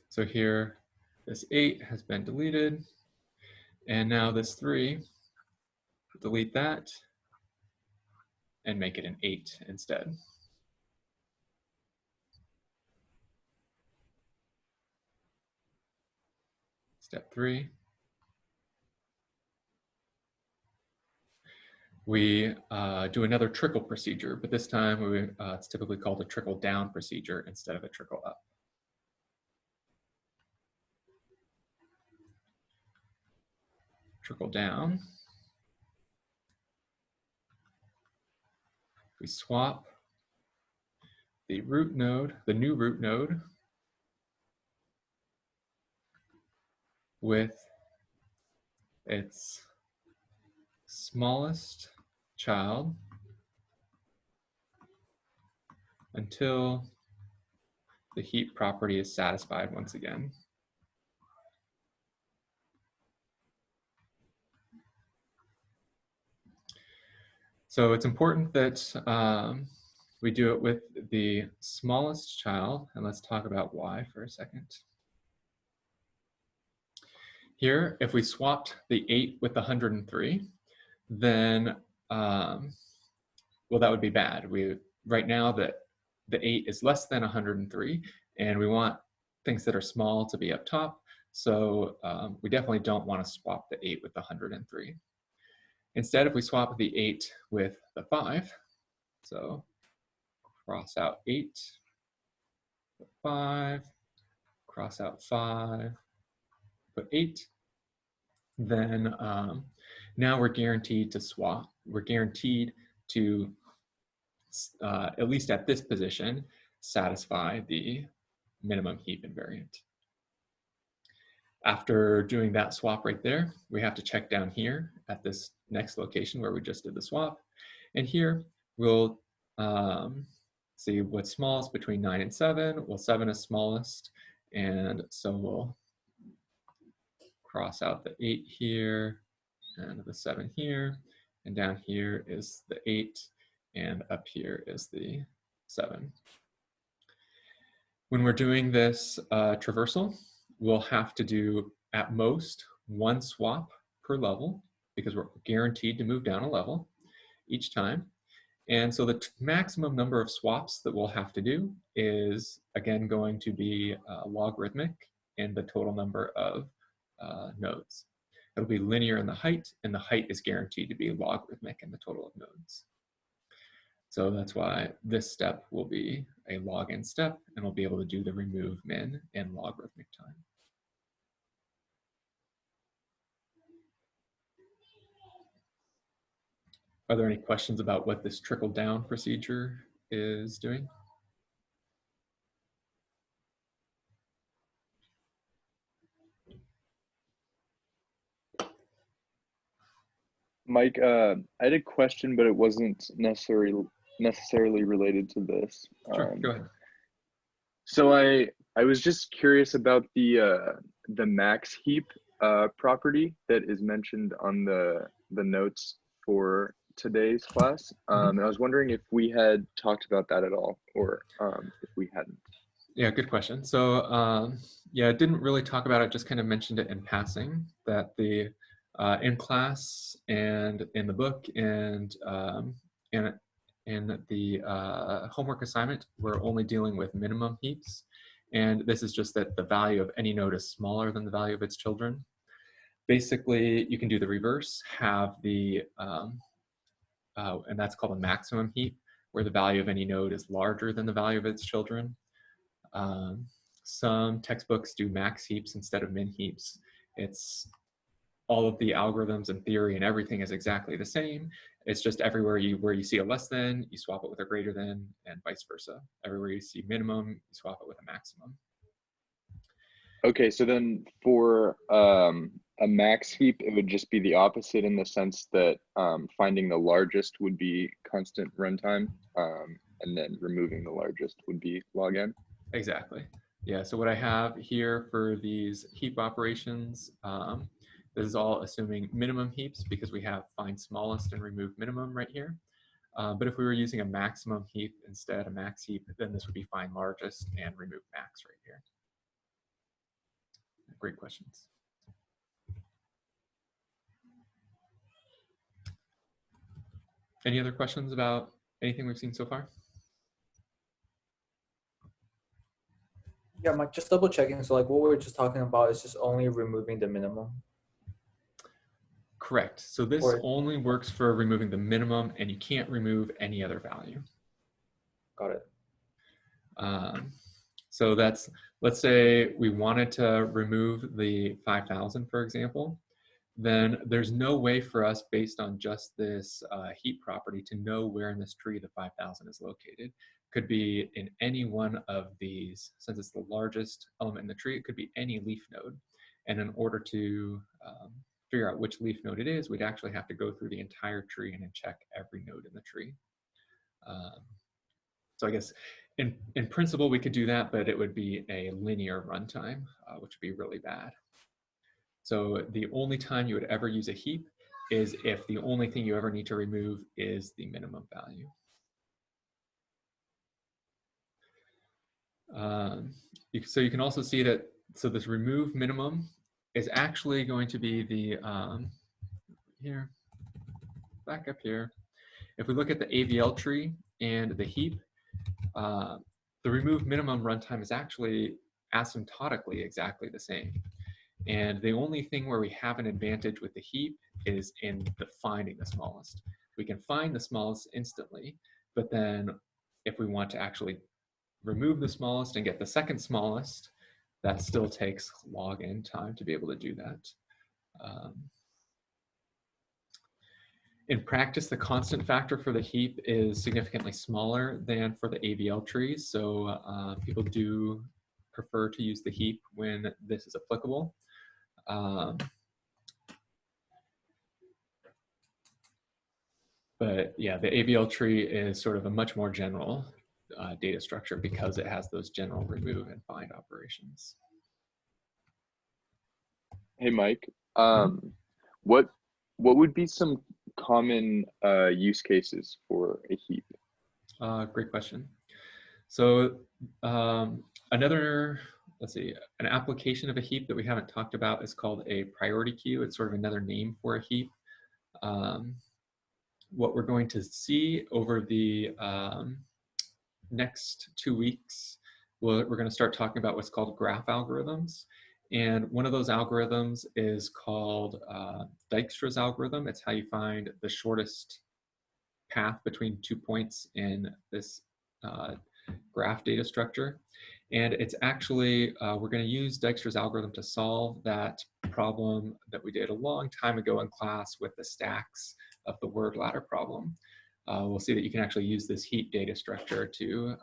So here, this 8 has been deleted, and now this 3, delete that, and make it an 8 instead. Step 3. We do another trickle procedure, but this time it's typically called a trickle down procedure instead of a trickle up. Trickle down. We swap the root node, the new root node, with its smallest child until the heap property is satisfied once again. So it's important that we do it with the smallest child, and let's talk about why for a second. Here, if we swapped the 8 with the 103, then, well, that would be bad. Right now, the 8 is less than 103, and we want things that are small to be up top, so we definitely don't want to swap the 8 with the 103. Instead, if we swap the 8 with the 5, so cross out 8, 5, cross out 5, put 8, then now we're guaranteed to swap. We're guaranteed to, at least at this position, satisfy the minimum heap invariant. After doing that swap right there, we have to check down here at this next location where we just did the swap. And here we'll see what's smallest between 9 and 7. Well, 7 is smallest. And so we'll cross out the 8 here and the 7 here. And down here is the 8. And up here is the 7. When we're doing this traversal, we'll have to do at most 1 swap per level because we're guaranteed to move down a level each time. And so the maximum number of swaps that we'll have to do is, again, going to be logarithmic in the total number of nodes. It'll be linear in the height, and the height is guaranteed to be logarithmic in the total of nodes. So that's why this step will be a log n step, and we'll be able to do the remove min in logarithmic time. Are there any questions about what this trickle down procedure is doing? Mike, I had a question, but it wasn't necessarily related to this. Sure, go ahead. So I was just curious about the max heap property that is mentioned on the notes for today's class. And I was wondering if we had talked about that at all, or if we hadn't. Yeah, good question. So yeah, I didn't really talk about it, just kind of mentioned it in passing, that the in class and in the book and in the homework assignment, we're only dealing with minimum heaps. And this is just that the value of any node is smaller than the value of its children. Basically, you can do the reverse, have the, and that's called a maximum heap, where the value of any node is larger than the value of its children. Some textbooks do max heaps instead of min heaps. It's all of the algorithms and theory and everything is exactly the same. It's just everywhere where you see a less than, you swap it with a greater than, and vice versa. Everywhere you see minimum, you swap it with a maximum. Okay, so then for a max heap, it would just be the opposite in the sense that finding the largest would be constant runtime, and then removing the largest would be log n. Exactly. Yeah, so what I have here for these heap operations, this is all assuming minimum heaps because we have find smallest and remove minimum right here. But if we were using a maximum heap instead, a max heap, then this would be find largest and remove max right here. Great questions. Any other questions about anything we've seen so far? Yeah, Mike, just double checking. So like what we were just talking about is just only removing the minimum. Correct. So this only works for removing the minimum, and you can't remove any other value. Got it. So that's, let's say we wanted to remove the 5,000, for example, then there's no way for us based on just this heap property to know where in this tree the 5,000 is located. Could be in any one of these, since it's the largest element in the tree, it could be any leaf node. And in order to figure out which leaf node it is, we'd actually have to go through the entire tree and then check every node in the tree. So I guess in principle we could do that, but it would be a linear runtime, which would be really bad. So the only time you would ever use a heap is if the only thing you ever need to remove is the minimum value. So you can also see that, so this remove minimum is actually going to be the, here, back up here. If we look at the AVL tree and the heap, the remove minimum runtime is actually asymptotically exactly the same. And the only thing where we have an advantage with the heap is in the finding the smallest. We can find the smallest instantly, but then if we want to actually remove the smallest and get the second smallest, that still takes log n time to be able to do that. In practice, the constant factor for the heap is significantly smaller than for the AVL tree, so people do prefer to use the heap when this is applicable. But yeah, the AVL tree is sort of a much more general data structure because it has those general remove and find operations. Hey, Mike, what would be some common use cases for a heap? Great question. So let's see, an application of a heap that we haven't talked about is called a priority queue. It's sort of another name for a heap. What we're going to see over the next 2 weeks, we're going to start talking about what's called graph algorithms. And one of those algorithms is called Dijkstra's algorithm. It's how you find the shortest path between 2 points in this graph data structure. And it's actually, we're going to use Dijkstra's algorithm to solve that problem that we did a long time ago in class with the stacks of the word ladder problem. We'll see that you can actually use this heap data structure to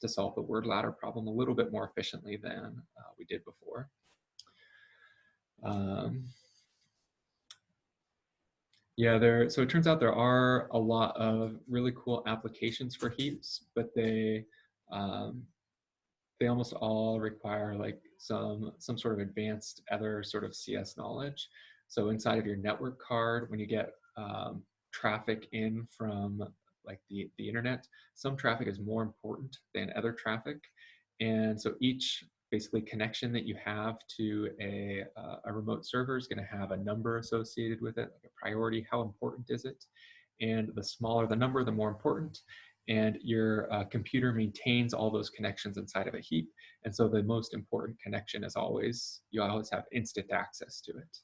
solve the word ladder problem a little bit more efficiently than we did before. Yeah, so it turns out there are a lot of really cool applications for heaps, but they almost all require like some sort of advanced other sort of CS knowledge. So inside of your network card, when you get traffic in from like the internet, some traffic is more important than other traffic. And so each basically connection that you have to a remote server is going to have a number associated with it, like a priority. How important is it? And the smaller the number, the more important. And your computer maintains all those connections inside of a heap. And so the most important connection is always, you always have instant access to it.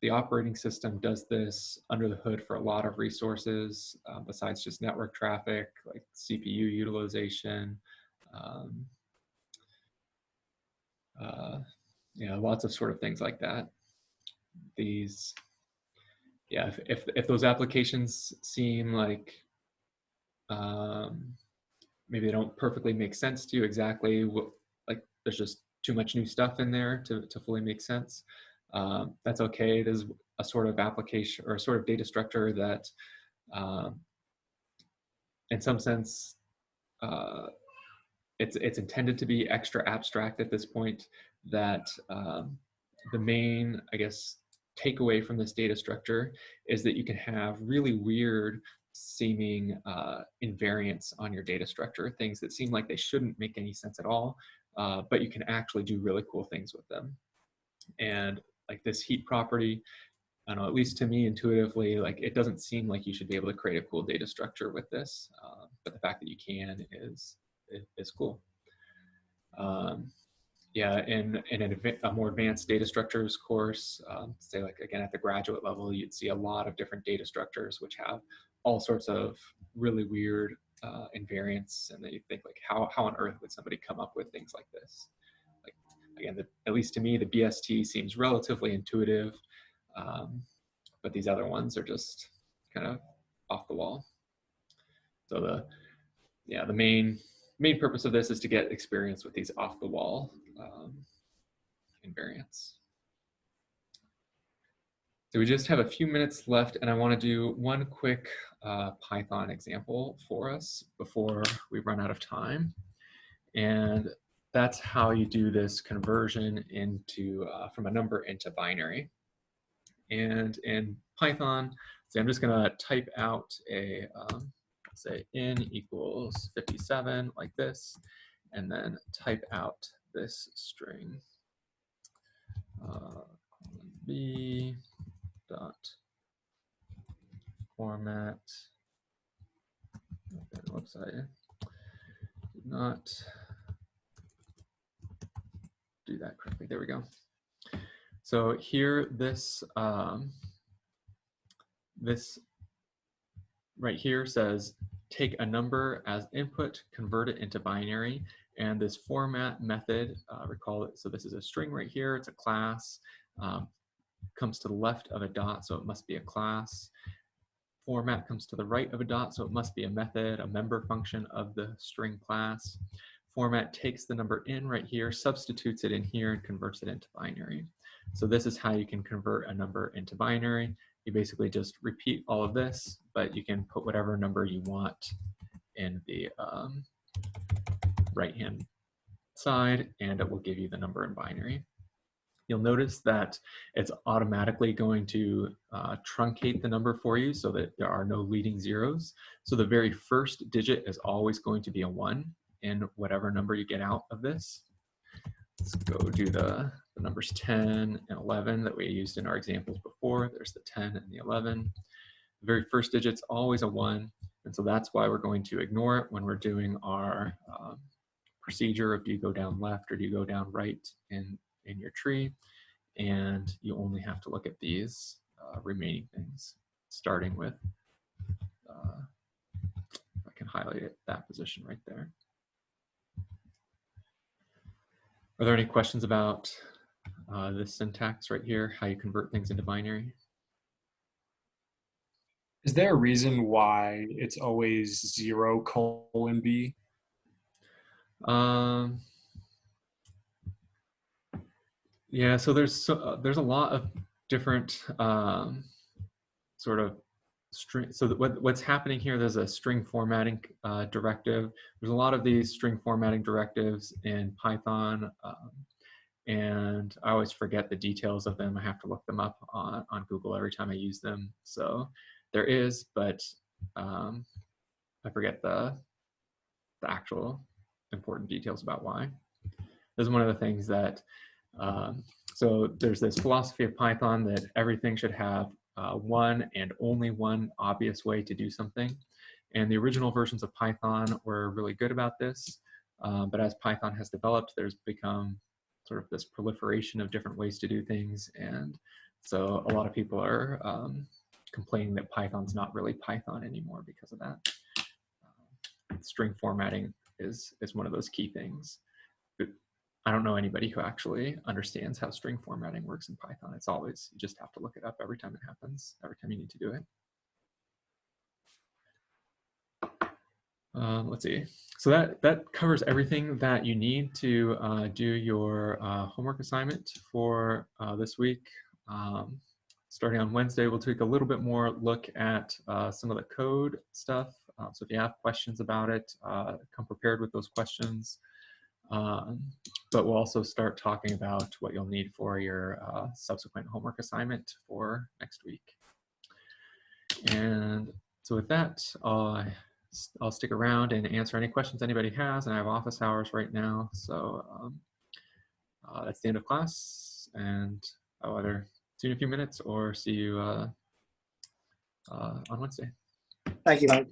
The operating system does this under the hood for a lot of resources besides just network traffic, like CPU utilization, yeah, lots of sort of things like that. These, yeah, if those applications seem like maybe they don't perfectly make sense to you exactly, like there's just too much new stuff in there to fully make sense, that's okay. It is a sort of application or a sort of data structure that in some sense it's intended to be extra abstract at this point, that the main, I guess, takeaway from this data structure is that you can have really weird seeming invariants on your data structure, things that seem like they shouldn't make any sense at all, but you can actually do really cool things with them. And like this heap property, I don't know, at least to me intuitively, like it doesn't seem like you should be able to create a cool data structure with this, but the fact that you can is cool. Yeah, in a more advanced data structures course, say like again at the graduate level, you'd see a lot of different data structures which have all sorts of really weird invariants, and then you think like how on earth would somebody come up with things like this? Like again, at least to me, the BST seems relatively intuitive, but these other ones are just kind of off the wall. So the main purpose of this is to get experience with these off the wall invariants. So we just have a few minutes left, and I want to do one quick Python example for us before we run out of time. And that's how you do this conversion into from a number into binary. And in Python, so I'm just going to type out a say n equals 57 like this, and then type out this string b dot format. Whoops, I did not do that correctly. There we go. So here, this this right here says take a number as input, convert it into binary, and this format method, recall it. So this is a string right here. It's a class. Comes to the left of a dot, so it must be a class. Format comes to the right of a dot, so it must be a method, a member function of the string class. Format takes the number in right here, substitutes it in here, and converts it into binary. So this is how you can convert a number into binary. You basically just repeat all of this, but you can put whatever number you want in the right-hand side, and it will give you the number in binary. You'll notice that it's automatically going to truncate the number for you so that there are no leading zeros. So the very first digit is always going to be a 1 in whatever number you get out of this. Let's go do the numbers 10 and 11 that we used in our examples before. There's the 10 and the 11. The very first digit's always a 1, and so that's why we're going to ignore it when we're doing our procedure of do you go down left or do you go down right in your tree, and you only have to look at these remaining things, starting with, I can highlight it, that position right there. Are there any questions about this syntax right here, how you convert things into binary? Is there a reason why it's always 0:b? Yeah, so there's a lot of different sort of string. So what's happening here? There's a string formatting directive. There's a lot of these string formatting directives in Python, and I always forget the details of them. I have to look them up on Google every time I use them. So there is, but I forget the actual important details about why. This is one of the things that. So there's this philosophy of Python that everything should have one and only one obvious way to do something. And the original versions of Python were really good about this. But as Python has developed, there's become sort of this proliferation of different ways to do things. And so a lot of people are complaining that Python's not really Python anymore because of that. String formatting is one of those key things. I don't know anybody who actually understands how string formatting works in Python. It's always, you just have to look it up every time it happens, every time you need to do it. Let's see. So that covers everything that you need to do your homework assignment for this week. Starting on Wednesday, we'll take a little bit more look at some of the code stuff. So if you have questions about it, come prepared with those questions. But we'll also start talking about what you'll need for your subsequent homework assignment for next week. And so with that, I'll stick around and answer any questions anybody has, and I have office hours right now. So that's the end of class, and I'll either see you in a few minutes or see you on Wednesday. Thank you, Mike.